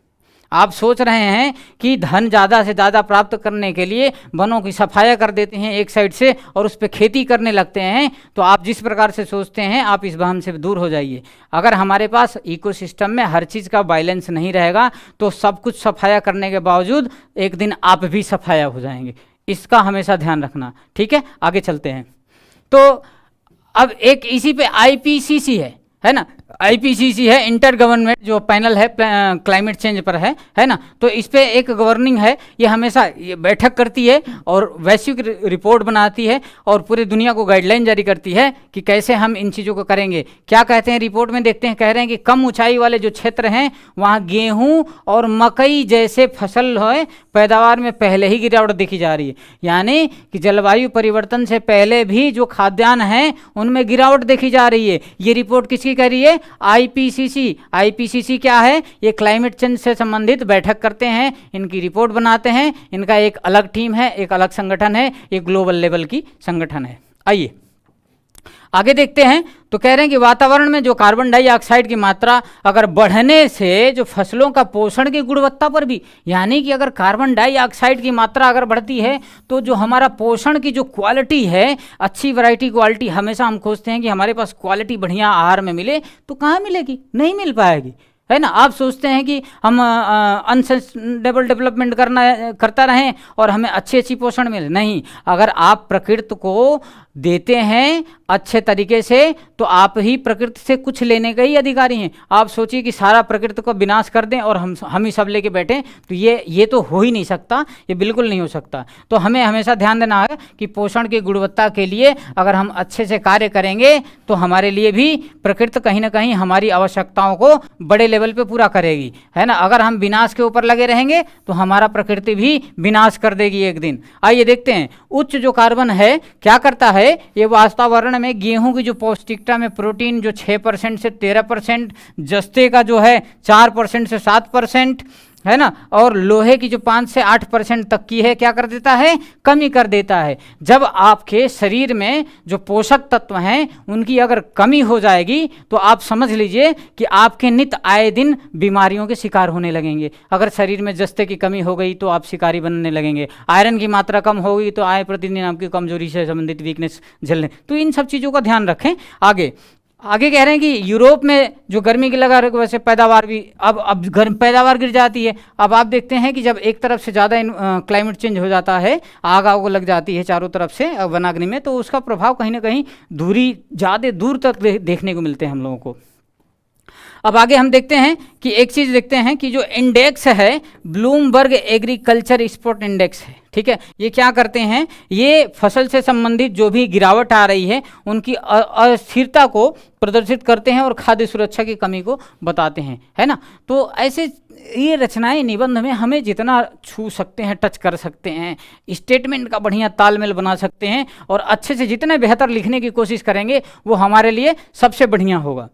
आप सोच रहे हैं कि धन ज़्यादा से ज़्यादा प्राप्त करने के लिए वनों की सफाया कर देते हैं एक साइड से और उस पर खेती करने लगते हैं, तो आप जिस प्रकार से सोचते हैं आप इस भ्रम से दूर हो जाइए। अगर हमारे पास इकोसिस्टम में हर चीज़ का बैलेंस नहीं रहेगा तो सब कुछ सफाया करने के बावजूद एक दिन आप भी सफाया हो जाएंगे। इसका हमेशा ध्यान रखना, ठीक है। आगे चलते हैं। तो अब एक इसी पे IPCC है ना, IPCC है, इंटर गवर्नमेंट जो पैनल है क्लाइमेट चेंज पर है ना। तो इस पे एक गवर्निंग है, ये हमेशा ये बैठक करती है और वैश्विक रिपोर्ट बनाती है और पूरी दुनिया को गाइडलाइन जारी करती है कि कैसे हम इन चीज़ों को करेंगे। क्या कहते हैं रिपोर्ट में, देखते हैं। कह रहे हैं कि कम ऊंचाई वाले जो क्षेत्र हैं वहाँ गेहूँ और मकई जैसे फसल है पैदावार में पहले ही गिरावट देखी जा रही है। यानी कि जलवायु परिवर्तन से पहले भी जो खाद्यान्न हैं उनमें गिरावट देखी जा रही है। ये रिपोर्ट किसकी कह रही है, IPCC क्या है, ये क्लाइमेट चेंज से संबंधित बैठक करते हैं, इनकी रिपोर्ट बनाते हैं। इनका एक अलग टीम है, एक अलग संगठन है, एक ग्लोबल लेवल की संगठन है। आइए आगे देखते हैं। तो कह रहे हैं कि वातावरण में जो कार्बन डाइऑक्साइड की मात्रा अगर बढ़ने से जो फसलों का पोषण की गुणवत्ता पर भी, यानी कि अगर कार्बन डाइऑक्साइड की मात्रा अगर बढ़ती है तो जो हमारा पोषण की जो क्वालिटी है, अच्छी वैरायटी क्वालिटी, हमेशा हम खोजते हैं कि हमारे पास क्वालिटी बढ़िया आहार में मिले, तो कहाँ मिलेगी, नहीं मिल पाएगी, है ना। आप सोचते हैं कि हम अनसस्टेनेबल डेवलपमेंट करता रहें और हमें अच्छी पोषण मिले, नहीं। अगर आप प्रकृति को देते हैं अच्छे तरीके से तो आप ही प्रकृति से कुछ लेने के ही अधिकारी हैं। आप सोचिए कि सारा प्रकृति को विनाश कर दें और हम ही सब लेके बैठें, तो ये तो हो ही नहीं सकता, ये बिल्कुल नहीं हो सकता। तो हमें हमेशा ध्यान देना है कि पोषण की गुणवत्ता के लिए अगर हम अच्छे से कार्य करेंगे तो हमारे लिए भी प्रकृति कहीं ना कहीं हमारी आवश्यकताओं को बड़े लेवल पे पूरा करेगी, है ना। अगर हम विनाश के ऊपर लगे रहेंगे तो हमारा प्रकृति भी विनाश कर देगी एक दिन। आइए देखते हैं। उच्च जो कार्बन है क्या करता है, ये वातावरण में गेहूं की जो पौष्टिकता में प्रोटीन जो 6% से 13%, जस्ते का जो है 4% से 7%, है ना, और लोहे की जो 5 से 8% तक की है क्या कर देता है, कमी कर देता है। जब आपके शरीर में जो पोषक तत्व हैं उनकी अगर कमी हो जाएगी तो आप समझ लीजिए कि आपके नित आए दिन बीमारियों के शिकार होने लगेंगे। अगर शरीर में जस्ते की कमी हो गई तो आप शिकारी बनने लगेंगे, आयरन की मात्रा कम होगी तो आए प्रतिदिन आपकी कमजोरी से संबंधित वीकनेस झेलने। तो इन सब चीज़ों का ध्यान रखें। आगे कह रहे हैं कि यूरोप में जो गर्मी की लगा रही वैसे पैदावार भी अब पैदावार गिर जाती है। अब आप देखते हैं कि जब एक तरफ से ज़्यादा क्लाइमेट चेंज हो जाता है, आग लग जाती है चारों तरफ से वनाग्नि में, तो उसका प्रभाव कहीं ना कहीं ज़्यादा दूर तक देखने को मिलते हैं हम लोगों को। अब आगे हम देखते हैं कि एक चीज़ देखते हैं कि जो इंडेक्स है ब्लूमबर्ग एग्रीकल्चर एक्सपोर्ट इंडेक्स है, ठीक है। ये क्या करते हैं, ये फसल से संबंधित जो भी गिरावट आ रही है उनकी अस्थिरता को प्रदर्शित करते हैं और खाद्य सुरक्षा की कमी को बताते हैं, है ना। तो ऐसे ये रचनाएं निबंध में हमें जितना छू सकते हैं, टच कर सकते हैं, स्टेटमेंट का बढ़िया तालमेल बना सकते हैं और अच्छे से जितने बेहतर लिखने की कोशिश करेंगे वो हमारे लिए सबसे बढ़िया होगा।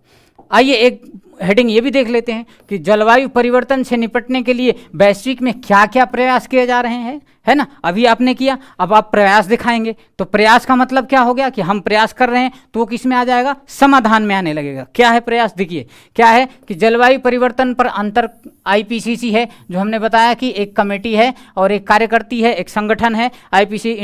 आइए एक हेडिंग ये भी देख लेते हैं कि जलवायु परिवर्तन से निपटने के लिए वैश्विक में क्या क्या प्रयास किए जा रहे हैं, है ना। अभी आपने किया, अब आप प्रयास दिखाएंगे, तो प्रयास का मतलब क्या हो गया कि हम प्रयास कर रहे हैं, तो वो किस में आ जाएगा, समाधान में आने लगेगा। क्या है प्रयास, देखिए क्या है कि जलवायु परिवर्तन पर अंतर आईपीसीसी है, जो हमने बताया कि एक कमेटी है और एक कार्यकर्ती है, एक संगठन है। आईपीसी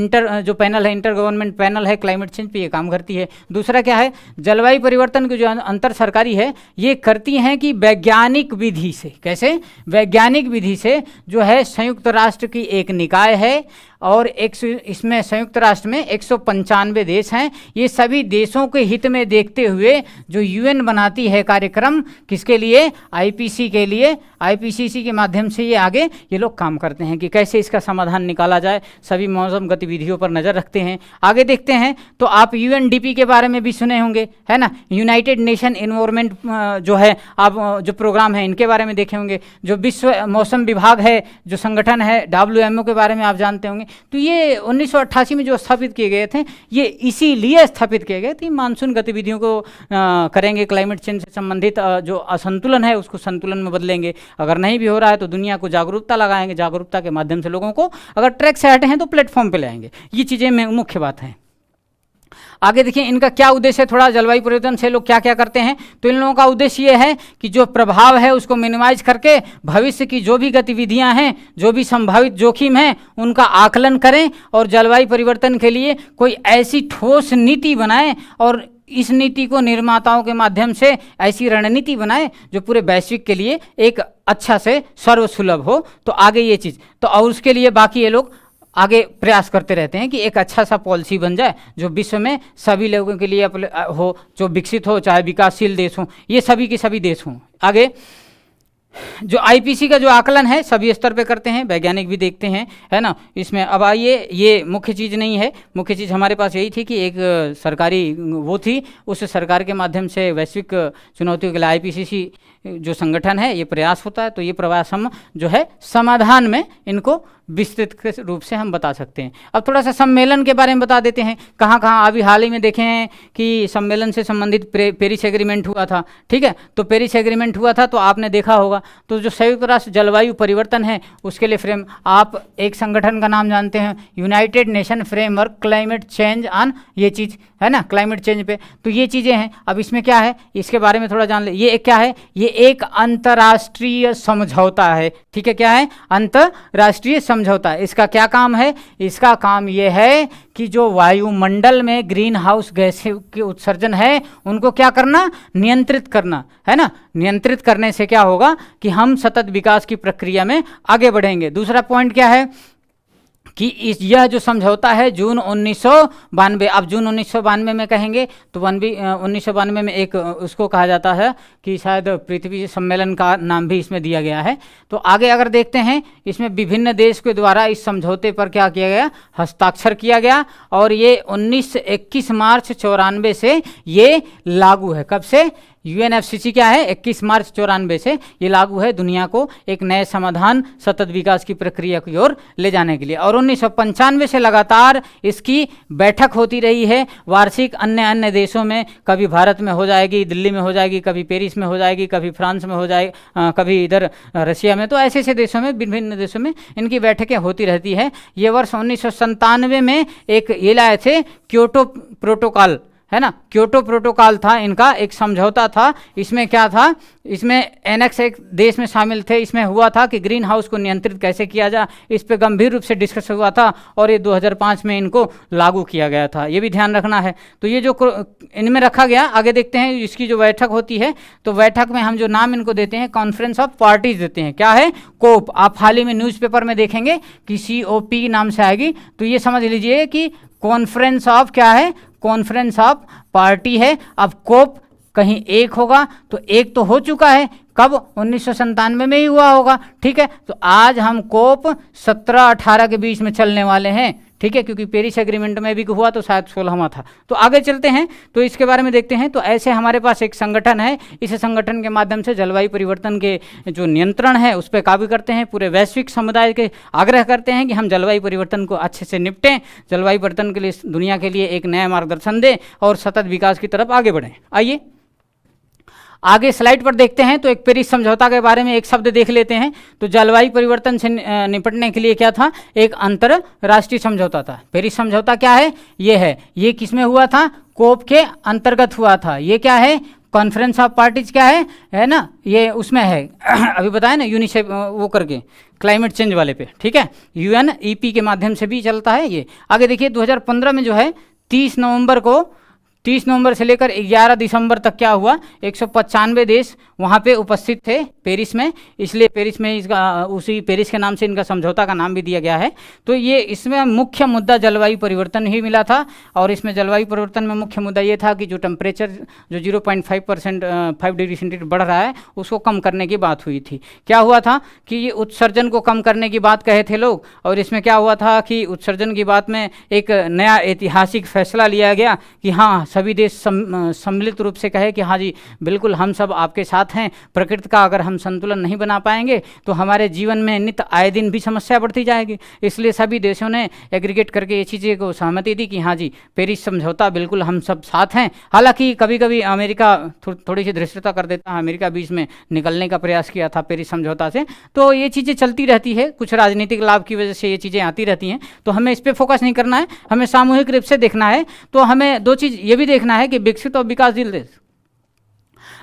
जो पैनल है, इंटर गवर्नमेंट पैनल है, क्लाइमेट चेंज पे ये काम करती है। दूसरा क्या है, जलवायु परिवर्तन की जो अंतर सरकारी है, ये करती हैं कि वैज्ञानिक विधि से, कैसे, वैज्ञानिक विधि से जो है संयुक्त राष्ट्र की एक निकाय है और इसमें संयुक्त राष्ट्र में 195 देश हैं। ये सभी देशों के हित में देखते हुए जो यूएन बनाती है कार्यक्रम, किसके लिए, आईपीसी के लिए, आईपीसीसी के माध्यम से ये आगे ये लोग काम करते हैं कि कैसे इसका समाधान निकाला जाए। सभी मौसम गतिविधियों पर नज़र रखते हैं। आगे देखते हैं तो आप यूएनडीपी के बारे में भी सुने होंगे, है ना, यूनाइटेड नेशन एनवायरनमेंट जो है, आप जो प्रोग्राम है इनके बारे में देखे होंगे। जो विश्व मौसम विभाग है, जो संगठन है, WMO के बारे में आप जानते होंगे। तो ये 1988 में जो स्थापित किए गए थे, ये इसीलिए स्थापित किए गए थे, मानसून गतिविधियों को करेंगे, क्लाइमेट चेंज से संबंधित जो असंतुलन है उसको संतुलन में बदलेंगे। अगर नहीं भी हो रहा है तो दुनिया को जागरूकता लगाएंगे, जागरूकता के माध्यम से लोगों को अगर ट्रैक से हटे हैं तो प्लेटफॉर्म पे लाएंगे। ये चीज़ें मुख्य बात है। आगे देखिए इनका क्या उद्देश्य है, थोड़ा जलवायु परिवर्तन से लोग क्या क्या करते हैं। तो इन लोगों का उद्देश्य ये है कि जो प्रभाव है उसको मिनिमाइज करके भविष्य की जो भी गतिविधियां हैं, जो भी संभावित जोखिम हैं, उनका आकलन करें और जलवायु परिवर्तन के लिए कोई ऐसी ठोस नीति बनाएं और इस नीति को निर्माताओं के माध्यम से ऐसी रणनीति बनाए जो पूरे वैश्विक के लिए एक अच्छा से सर्वसुलभ हो। तो आगे ये चीज़ तो, और उसके लिए बाकी ये लोग आगे प्रयास करते रहते हैं कि एक अच्छा सा पॉलिसी बन जाए जो विश्व में सभी लोगों के लिए हो, जो विकसित हो, चाहे विकासशील देश हो, ये सभी के सभी देश हों। आगे जो आईपीसी का जो आकलन है सभी स्तर पे करते हैं, वैज्ञानिक भी देखते हैं, है ना। इसमें अब आइए, ये मुख्य चीज़ नहीं है, मुख्य चीज़ हमारे पास यही थी कि एक सरकारी वो थी, उस सरकार के माध्यम से वैश्विक चुनौतियों के लिए आईपीसीसी जो संगठन है ये प्रयास होता है। तो ये प्रयास हम जो है समाधान में इनको विस्तृत रूप से हम बता सकते हैं। अब थोड़ा सा सम्मेलन के बारे में बता देते हैं, कहाँ कहाँ अभी हाल ही में देखे हैं कि सम्मेलन से संबंधित पेरिस एग्रीमेंट हुआ था, ठीक है। तो पेरिस एग्रीमेंट हुआ था तो आपने देखा होगा, तो जो संयुक्त राष्ट्र जलवायु परिवर्तन है उसके लिए फ्रेम, आप एक संगठन का नाम जानते हैं, United nation framework climate change on, ये चीज़ है ना, क्लाइमेट चेंज पे। तो ये चीज़ें हैं। अब इसमें क्या है, इसके बारे में थोड़ा जान ले। ये क्या है, ये एक अंतर्राष्ट्रीय समझौता है, ठीक है। क्या है, अंतर्राष्ट्रीय समझौता। इसका क्या काम है, इसका काम ये है कि जो वायुमंडल में ग्रीन हाउस गैस के उत्सर्जन है उनको क्या करना, नियंत्रित करना, है ना। नियंत्रित करने से क्या होगा कि हम सतत विकास की प्रक्रिया में आगे बढ़ेंगे। दूसरा पॉइंट क्या है कि यह जो समझौता है जून 1992, अब जून 1992 में कहेंगे तो 1992 में एक उसको कहा जाता है कि शायद पृथ्वी सम्मेलन का नाम भी इसमें दिया गया है। तो आगे अगर देखते हैं इसमें विभिन्न देश के द्वारा इस समझौते पर क्या किया गया, हस्ताक्षर किया गया और ये 21 मार्च 94 से ये लागू है। कब से, यूएनएफसीसी क्या है, 21 मार्च 94 से ये लागू है, दुनिया को एक नए समाधान सतत विकास की प्रक्रिया की ओर ले जाने के लिए। और 1995 से लगातार इसकी बैठक होती रही है वार्षिक, अन्य देशों में, कभी भारत में हो जाएगी, दिल्ली में हो जाएगी, कभी पेरिस में हो जाएगी, कभी फ्रांस में हो जाएगी, कभी इधर रशिया में। तो ऐसे ऐसे देशों में, विभिन्न देशों में इनकी बैठकें होती रहती है। ये वर्ष 1997 में एक ये लाए थे क्योटो प्रोटोकॉल, है ना। क्योटो प्रोटोकॉल था इनका, एक समझौता था। इसमें क्या था, इसमें एनेक्स एक देश में शामिल थे। इसमें हुआ था कि ग्रीन हाउस को नियंत्रित कैसे किया जाए, इस पे गंभीर रूप से डिस्कस हुआ था और ये 2005 में इनको लागू किया गया था, ये भी ध्यान रखना है। तो ये जो इनमें रखा गया, आगे देखते हैं इसकी जो बैठक होती है, तो बैठक में हम जो नाम इनको देते हैं, कॉन्फ्रेंस ऑफ पार्टीज देते हैं। क्या है, कोप। आप हाल ही में न्यूज़पेपर में देखेंगे कि COP नाम से आएगी, तो ये समझ लीजिए कि कॉन्फ्रेंस ऑफ क्या है, कॉन्फ्रेंस ऑफ पार्टी है। अब कोप कहीं एक होगा तो एक तो हो चुका है, कब, 1997 में ही हुआ होगा, ठीक है। तो आज हम कोप 17-18 के बीच में चलने वाले हैं, ठीक है, क्योंकि पेरिस एग्रीमेंट में भी हुआ तो शायद 16वां था। तो आगे चलते हैं, तो इसके बारे में देखते हैं। तो ऐसे हमारे पास एक संगठन है, इस संगठन के माध्यम से जलवायु परिवर्तन के जो नियंत्रण है उस पर काबू करते हैं। पूरे वैश्विक समुदाय के आग्रह करते हैं कि हम जलवायु परिवर्तन को अच्छे से निपटें, जलवायु परिवर्तन के लिए दुनिया के लिए एक नया मार्गदर्शन दें और सतत विकास की तरफ आगे बढ़ें। आइए आगे स्लाइड पर देखते हैं तो एक पेरिस समझौता के बारे में एक शब्द देख लेते हैं। तो जलवायु परिवर्तन से निपटने के लिए क्या था, एक अंतरराष्ट्रीय समझौता था। पेरिस समझौता क्या है, ये है, ये किसमें हुआ था, कोप के अंतर्गत हुआ था। ये क्या है, कॉन्फ्रेंस ऑफ पार्टीज क्या है ना, ये उसमें है अभी बताया ना, यूनिसेफ वो करके क्लाइमेट चेंज वाले पे, ठीक है, UNEP के माध्यम से भी चलता है ये। आगे देखिए 2015 में जो है 30 नवंबर से लेकर 11 दिसंबर तक क्या हुआ, 195 देश वहाँ पे उपस्थित थे पेरिस में, इसलिए पेरिस में इसका उसी पेरिस के नाम से इनका समझौता का नाम भी दिया गया है। तो ये इसमें मुख्य मुद्दा जलवायु परिवर्तन ही मिला था, और इसमें जलवायु परिवर्तन में मुख्य मुद्दा ये था कि जो टेम्परेचर जो 0.5% 5 डिग्री सेंटीग्रेड बढ़ रहा है उसको कम करने की बात हुई थी। क्या हुआ था कि ये उत्सर्जन को कम करने की बात कहे थे लोग, और इसमें क्या हुआ था कि उत्सर्जन की बात में एक नया ऐतिहासिक फैसला लिया गया कि हाँ, सभी देश सम्मिलित रूप से कहे कि हाँ जी बिल्कुल हम सब आपके साथ हैं। प्रकृति का अगर हम संतुलन नहीं बना पाएंगे तो हमारे जीवन में नित्य आए दिन भी समस्या बढ़ती जाएगी। इसलिए सभी देशों ने एग्रीगेट करके ये चीज़ें को सहमति दी कि हाँ जी पेरिस समझौता बिल्कुल हम सब साथ हैं। हालांकि कभी कभी अमेरिका थोड़ी सी धृष्टता कर देता है, अमेरिका बीच में निकलने का प्रयास किया था पेरिस समझौता से। तो ये चीज़ें चलती रहती है, कुछ राजनीतिक लाभ की वजह से ये चीज़ें आती रहती हैं। तो हमें इस पर फोकस नहीं करना है, हमें सामूहिक रूप से देखना है। तो हमें दो चीज़ ये भी देखना है कि विकसित और विकासशील देश,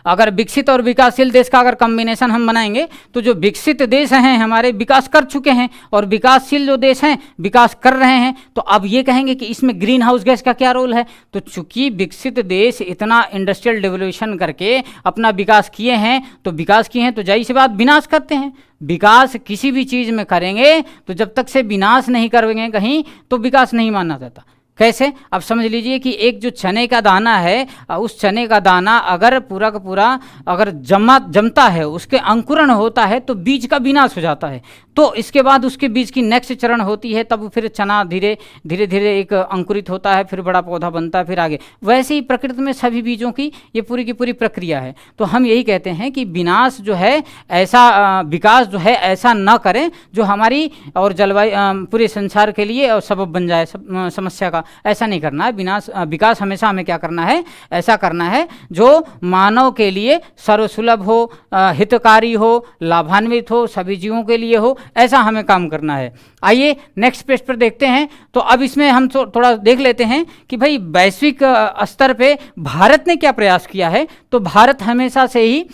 अगर विकसित और विकासशील देश का अगर कॉम्बिनेशन हम बनाएंगे तो जो विकसित देश हैं हमारे विकास कर चुके हैं, और विकासशील जो देश हैं विकास कर रहे हैं। तो अब ये कहेंगे कि इसमें ग्रीन हाउस गैस का क्या रोल है। तो चूंकि विकसित देश इतना इंडस्ट्रियल डेवल्यूशन करके अपना विकास किए हैं, तो विकास किए हैं तो जाहिर सी बात विनाश करते हैं। विकास किसी भी चीज़ में करेंगे तो जब तक से विनाश नहीं करेंगे कहीं तो विकास नहीं माना जाता। कैसे, अब समझ लीजिए कि एक जो चने का दाना है, उस चने का दाना अगर पूरा का पूरा अगर जमता है, उसके अंकुरण होता है तो बीज का विनाश हो जाता है। तो इसके बाद उसके बीज की नेक्स्ट चरण होती है, तब फिर चना धीरे धीरे एक अंकुरित होता है, फिर बड़ा पौधा बनता है, फिर आगे। वैसे ही प्रकृति में सभी बीजों की ये पूरी की पूरी प्रक्रिया है। तो हम यही कहते हैं कि विनाश जो है ऐसा, विकास जो है ऐसा न करें जो हमारी और जलवायु पूरे संसार के लिए और सबब बन जाए समस्या का। ऐसा नहीं करना है। विकास हमेशा हमें क्या करना है, ऐसा करना है जो मानव के लिए सर्वसुलभ हो, हितकारी हो, लाभान्वित हो, सभी जीवों के लिए हो, ऐसा हमें काम करना है। आइए नेक्स्ट पेज पर देखते हैं। तो अब इसमें हम थोड़ा देख लेते हैं कि भाई वैश्विक स्तर पे भारत ने क्या प्रयास किया है। तो भारत हमेशा से ही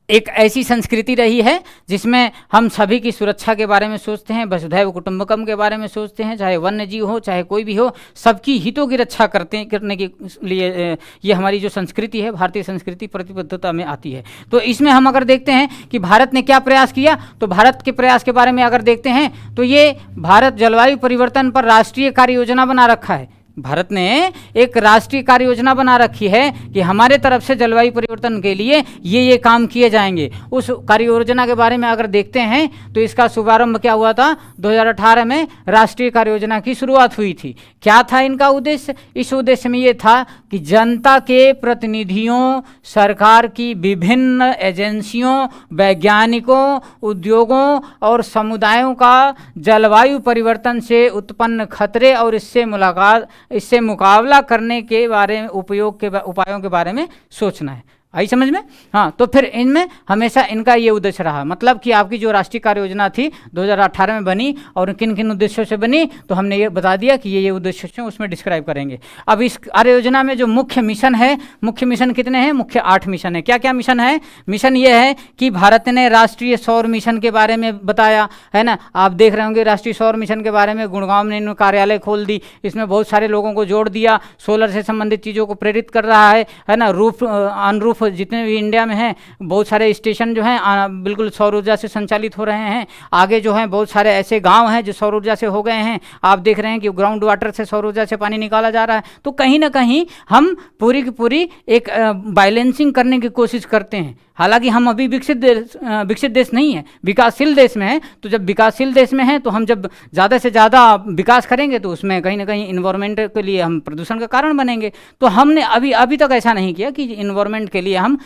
एक ऐसी संस्कृति रही है जिसमें हम सभी की सुरक्षा के बारे में सोचते हैं, वसुधैव कुटुंबकम के बारे में सोचते हैं, चाहे वन्य जीव हो चाहे कोई भी हो, सबकी हितों की रक्षा करने के लिए ये हमारी जो संस्कृति है, भारतीय संस्कृति प्रतिबद्धता में आती है। तो इसमें हम अगर देखते हैं कि भारत ने क्या प्रयास किया, तो भारत के प्रयास के बारे में अगर देखते हैं तो ये भारत जलवायु परिवर्तन पर राष्ट्रीय कार्य योजना बना रखा है। भारत ने एक राष्ट्रीय कार्य योजना बना रखी है कि हमारे तरफ से जलवायु परिवर्तन के लिए ये काम किए जाएंगे। उस कार्य योजना के बारे में अगर देखते हैं तो इसका शुभारंभ क्या हुआ था, 2018 में राष्ट्रीय कार्य योजना की शुरुआत हुई थी। क्या था इनका उद्देश्य? इस उद्देश्य में ये था कि जनता के प्रतिनिधियों, सरकार की विभिन्न एजेंसियों, वैज्ञानिकों, उद्योगों और समुदायों का जलवायु परिवर्तन से उत्पन्न खतरे और इससे मुकाबला करने के बारे में उपायों के बारे में सोचना है। आई समझ में? हाँ, तो फिर इनमें हमेशा इनका ये उद्देश्य रहा, मतलब कि आपकी जो राष्ट्रीय कार्य योजना थी 2018 में बनी और किन किन उद्देश्यों से बनी, तो हमने ये बता दिया कि ये उद्देश्य हैं, उसमें डिस्क्राइब करेंगे। अब इस कार्य योजना में जो मुख्य मिशन है, मुख्य मिशन कितने हैं? मुख्य 8 मिशन है। क्या क्या मिशन है? मिशन ये है कि भारत ने राष्ट्रीय सौर मिशन के बारे में बताया है ना। आप देख रहे होंगे राष्ट्रीय सौर मिशन के बारे में गुड़गांव में इन्होंने कार्यालय खोल दी, इसमें बहुत सारे लोगों को जोड़ दिया, सोलर से संबंधित चीज़ों को प्रेरित कर रहा है ना। ऑन रूफ जितने भी इंडिया में हैं बहुत सारे स्टेशन जो हैं बिल्कुल सौर ऊर्जा से संचालित हो रहे हैं। आगे जो हैं बहुत सारे ऐसे गांव हैं जो सौर ऊर्जा से हो गए हैं। आप देख रहे हैं कि ग्राउंड वाटर से सौर ऊर्जा से पानी निकाला जा रहा है। तो कहीं ना कहीं हम पूरी की पूरी एक बैलेंसिंग करने की कोशिश करते हैं। हालांकि हम अभी विकसित देश नहीं है, विकासशील देश में है। तो जब विकासशील देश में है तो हम जब ज़्यादा से ज़्यादा विकास करेंगे तो उसमें कहीं ना कहीं इन्वायरमेंट के लिए हम प्रदूषण का कारण बनेंगे। तो हमने अभी तक ऐसा नहीं किया कि इन्वायरमेंट के लिए हम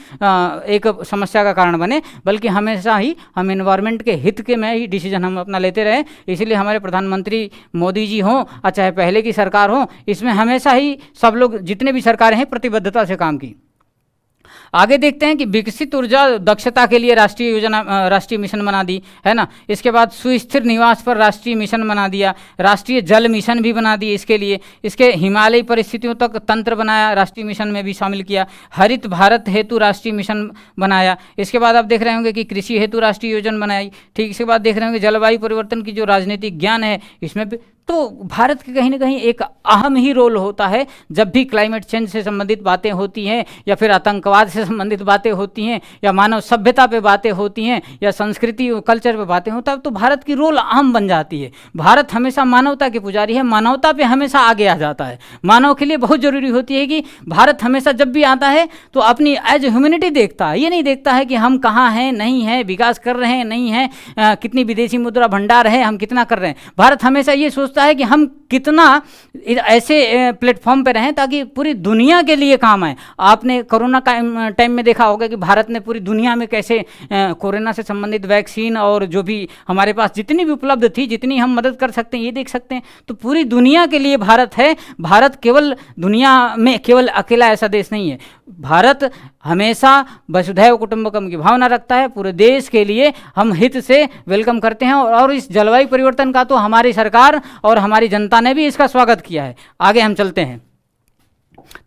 एक समस्या का कारण बने, बल्कि हमेशा ही हम इन्वायरमेंट के हित के में ही डिसीजन हम अपना लेते रहे। इसीलिए हमारे प्रधानमंत्री मोदी जी हों चाहे पहले की सरकार हो, इसमें हमेशा ही सब लोग जितने भी सरकारें हैं प्रतिबद्धता से काम की। आगे देखते हैं कि विकसित ऊर्जा दक्षता के लिए राष्ट्रीय योजना, राष्ट्रीय मिशन बना दी, है ना। इसके बाद सुस्थिर निवास पर राष्ट्रीय मिशन बना दिया, राष्ट्रीय जल मिशन भी बना दिए इसके लिए। इसके हिमालयी परिस्थितियों तक तंत्र बनाया, राष्ट्रीय मिशन में भी शामिल किया। हरित भारत हेतु राष्ट्रीय मिशन बनाया। इसके बाद आप देख रहे होंगे कि कृषि हेतु राष्ट्रीय योजना बनाई। ठीक, इसके बाद देख रहे होंगे जलवायु परिवर्तन की जो राजनीतिक ज्ञान है इसमें भी तो भारत के कहीं ना कहीं एक अहम ही रोल होता है। जब भी क्लाइमेट चेंज से संबंधित बातें होती हैं, या फिर आतंकवाद से संबंधित बातें होती हैं, या मानव सभ्यता पे बातें होती हैं, या संस्कृति और कल्चर पे बातें होता है, तो भारत की रोल अहम बन जाती है। भारत हमेशा मानवता के पुजारी है, मानवता पे हमेशा आगे आ जाता है। मानव के लिए बहुत ज़रूरी होती है कि भारत हमेशा जब भी आता है तो अपनी एज ह्यूमैनिटी देखता है। ये नहीं देखता है कि हम कहाँ हैं, नहीं है, विकास कर रहे हैं, नहीं है, कितनी विदेशी मुद्रा भंडार है, हम कितना कर रहे हैं। भारत हमेशा ये सोचता है कि हम कितना ऐसे प्लेटफॉर्म पे रहें ताकि पूरी दुनिया के लिए काम आए। आपने कोरोना का टाइम में देखा होगा कि भारत ने पूरी दुनिया में कैसे कोरोना से संबंधित वैक्सीन और जो भी हमारे पास जितनी भी उपलब्ध थी, जितनी हम मदद कर सकते हैं, ये देख सकते हैं। तो पूरी दुनिया के लिए भारत है। भारत केवल दुनिया में केवल अकेला ऐसा देश नहीं है। भारत हमेशा वसुधैव कुटुंबकम की भावना रखता है। पूरे देश के लिए हम हित से वेलकम करते हैं, और इस जलवायु परिवर्तन का तो हमारी सरकार और हमारी जनता ने भी इसका स्वागत किया है। आगे हम चलते हैं,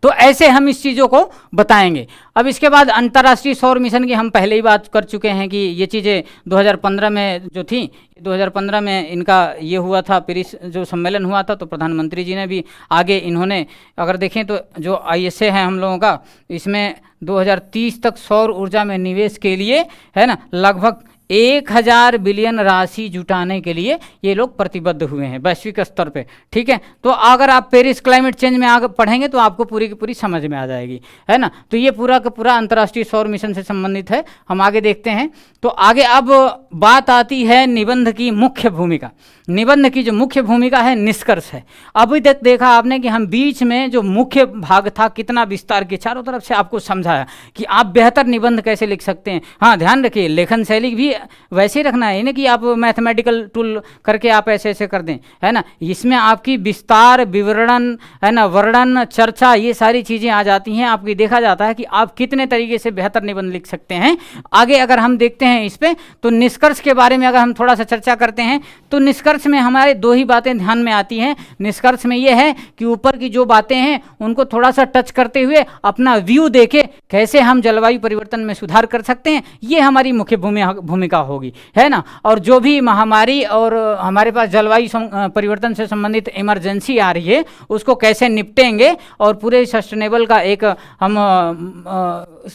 तो ऐसे हम इस चीज़ों को बताएंगे। अब इसके बाद अंतर्राष्ट्रीय सौर मिशन की हम पहले ही बात कर चुके हैं कि ये चीज़ें 2015 में जो थी, 2015 में इनका ये हुआ था, पेरिस जो सम्मेलन हुआ था, तो प्रधानमंत्री जी ने भी आगे इन्होंने अगर देखें तो जो ISA है हम लोगों का, इसमें 2030 तक सौर ऊर्जा में निवेश के लिए, है ना, लगभग 1000 बिलियन राशि जुटाने के लिए ये लोग प्रतिबद्ध हुए हैं वैश्विक स्तर पे। ठीक है, तो अगर आप पेरिस क्लाइमेट चेंज में आगे पढ़ेंगे तो आपको पूरी की पूरी समझ में आ जाएगी, है ना। तो ये पूरा का पूरा अंतर्राष्ट्रीय सौर मिशन से संबंधित है। हम आगे देखते हैं, तो आगे अब बात आती है निबंध की मुख्य भूमिका। निबंध की जो मुख्य भूमिका है निष्कर्ष है। अभी तक देखा आपने कि हम बीच में जो मुख्य भाग था कितना विस्तार के चारों तरफ से आपको समझाया कि आप बेहतर निबंध कैसे लिख सकते हैं। हाँ, ध्यान रखिए लेखन शैली भी वैसे ही रखना है, नहीं कि आप मैथमेटिकल टूल करके आप ऐसे ऐसे कर दें, है ना। इसमें आपकी विस्तार, विवरण, है ना, वर्णन, चर्चा, ये सारी चीज़ें आ जाती हैं। आपकी देखा जाता है कि आप कितने तरीके से बेहतर निबंध लिख सकते हैं। आगे अगर हम देखते हैं इस पे, तो निष्कर्ष के बारे में अगर हम थोड़ा सा चर्चा करते हैं तो निष्कर्ष में हमारे दो ही बातें ध्यान में आती हैं। निष्कर्ष में ये है कि ऊपर की जो बातें हैं उनको थोड़ा सा टच करते हुए अपना व्यू देके कैसे हम जलवायु परिवर्तन में सुधार कर सकते हैं, ये हमारी मुख्य भूमिका होगी, है ना। और जो भी महामारी और हमारे पास जलवायु परिवर्तन से संबंधित इमरजेंसी आ रही है उसको कैसे निपटेंगे और पूरे सस्टेनेबल का एक हम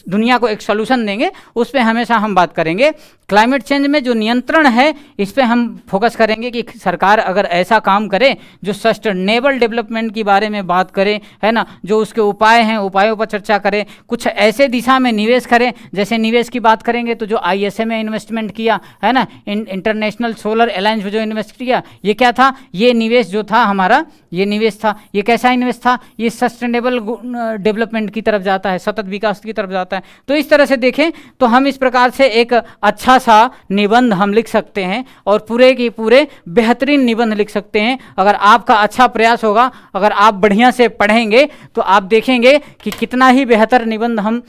दुनिया को एक सोल्यूशन देंगे, उस पर हमेशा हम बात करेंगे। क्लाइमेट चेंज में जो नियंत्रण है इस पे हम फोकस करेंगे कि सरकार अगर ऐसा काम करे जो सस्टेनेबल डेवलपमेंट के बारे में बात करे, है ना, जो उसके उपाय हैं उपायों पर चर्चा करें, कुछ ऐसे दिशा में निवेश करें। जैसे निवेश की बात करेंगे तो जो ISA में इन्वेस्टमेंट किया, है ना, इंटरनेशनल सोलर अलायंस में जो इन्वेस्ट किया, ये क्या था, ये निवेश जो था हमारा, ये निवेश था, ये कैसा इन्वेस्ट था, ये सस्टेनेबल डेवलपमेंट की तरफ जाता है, सतत विकास की तरफ जाता है। तो इस तरह से देखें तो हम इस प्रकार से एक अच्छा सा निबंध हम लिख सकते हैं और पूरे के पूरे बेहतरीन निबंध लिख सकते हैं। अगर आपका अच्छा प्रयास होगा, अगर आप बढ़िया से पढ़ेंगे तो आप देखेंगे कि कितना ही बेहतर निबंध हम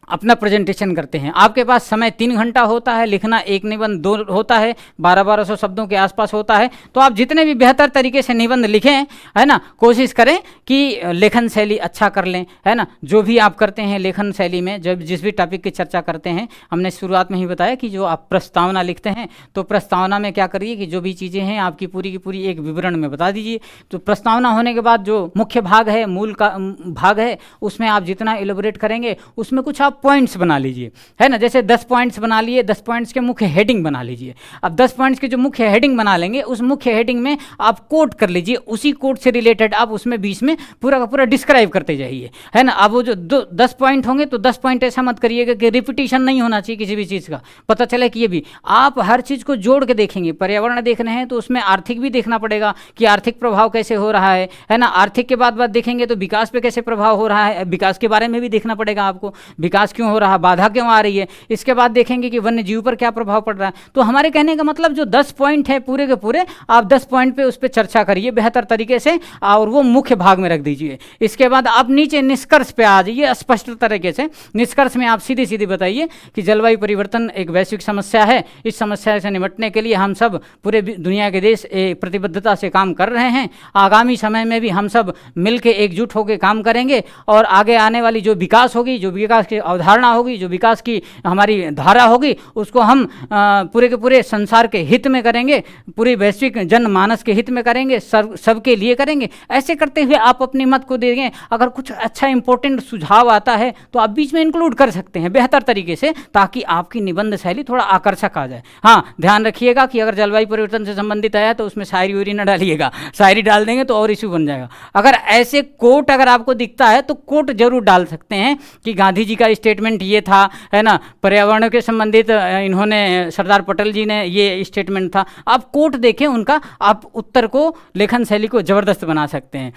अपना प्रेजेंटेशन करते हैं। आपके पास समय 3 घंटा होता है, लिखना एक निबंध 2 होता है, 1200 शब्दों के आसपास होता है। तो आप जितने भी बेहतर तरीके से निबंध लिखें, है ना, कोशिश करें कि लेखन शैली अच्छा कर लें, है ना। जो भी आप करते हैं लेखन शैली में, जब जिस भी टॉपिक की चर्चा करते हैं, हमने शुरुआत में ही बताया कि जो आप प्रस्तावना लिखते हैं तो प्रस्तावना में क्या करिए कि जो भी चीज़ें हैं आपकी पूरी की पूरी एक विवरण में बता दीजिए। तो प्रस्तावना होने के बाद जो मुख्य भाग है, मूल का भाग है, उसमें आप जितना एलोबरेट करेंगे उसमें कुछ आप पॉइंट्स बना लीजिए, है ना। जैसे 10 पॉइंट्स बना लिए, 10 पॉइंट्स के मुख्य हेडिंग बना लीजिए। अब 10 पॉइंट्स के जो मुख्य हेडिंग बना लेंगे, उस मुख्य हेडिंग में आप कोट कर लीजिए, उसी कोट से रिलेटेड आप उसमें बीच में पूरा का पूरा डिस्क्राइब करते जाइए, है ना। अब वो जो 10 पॉइंट होंगे तो 10 पॉइंट ऐसा मत करिएगा कि रिपीटिशन नहीं होना चाहिए किसी भी चीज़ का, पता चले कि ये भी आप हर चीज़ को जोड़ के देखेंगे। पर्यावरण देख रहे हैं तो उसमें आर्थिक भी देखना पड़ेगा कि आर्थिक प्रभाव कैसे हो रहा है ना। आर्थिक के बाद देखेंगे तो विकास पे कैसे प्रभाव हो रहा है, विकास के बारे में भी देखना पड़ेगा आपको। विकास विकास क्यों हो रहा, बाधा क्यों आ रही है। इसके बाद देखेंगे कि वन्य जीव पर क्या प्रभाव पड़ रहा है। तो हमारे कहने का मतलब जो 10 पॉइंट है पूरे के पूरे, आप 10 पॉइंट पे उस पर चर्चा करिए बेहतर तरीके से और वो मुख्य भाग में रख दीजिए। इसके बाद आप नीचे निष्कर्ष पे आ जाइए स्पष्ट तरीके से। निष्कर्ष में आप सीधी सीधी बताइए कि जलवायु परिवर्तन एक वैश्विक समस्या है, इस समस्या से निपटने के लिए हम सब पूरे दुनिया के देश प्रतिबद्धता से काम कर रहे हैं। आगामी समय में भी हम सब मिलकर एकजुट होकर काम करेंगे और आगे आने वाली जो विकास होगी, जो विकास की अवधारणा होगी, जो विकास की हमारी धारा होगी, उसको हम पूरे के पूरे संसार के हित में करेंगे, पूरी वैश्विक जनमानस के हित में करेंगे, सबके लिए करेंगे। ऐसे करते हुए आप अपनी मत को देंगे। अगर कुछ अच्छा इंपॉर्टेंट सुझाव आता है तो आप बीच में इंक्लूड कर सकते हैं बेहतर तरीके से, ताकि आपकी निबंध शैली थोड़ा आकर्षक आ जाए। हाँ, ध्यान रखिएगा कि अगर जलवायु परिवर्तन से संबंधित आया तो उसमें शायरी उरी न डालिएगा, शायरी डाल देंगे तो और इशू बन जाएगा। अगर ऐसे कोट अगर आपको दिखता है तो कोट जरूर डाल सकते हैं कि गांधी जी का स्टेटमेंट ये था, है ना, पर्यावरण के संबंधित इन्होंने, सरदार पटेल जी ने ये स्टेटमेंट था। आप कोट देखें उनका, आप उत्तर को, लेखन शैली को ज़बरदस्त बना सकते हैं।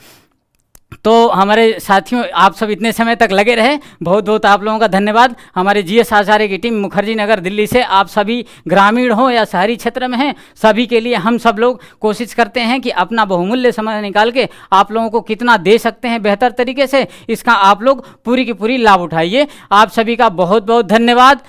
तो हमारे साथियों, आप सब इतने समय तक लगे रहे, बहुत बहुत आप लोगों का धन्यवाद। हमारे जीएस आचार्य की टीम मुखर्जी नगर दिल्ली से, आप सभी ग्रामीण हो या शहरी क्षेत्र में हैं, सभी के लिए हम सब लोग कोशिश करते हैं कि अपना बहुमूल्य समय निकाल के आप लोगों को कितना दे सकते हैं बेहतर तरीके से, इसका आप लोग पूरी की पूरी लाभ उठाइए। आप सभी का बहुत बहुत धन्यवाद।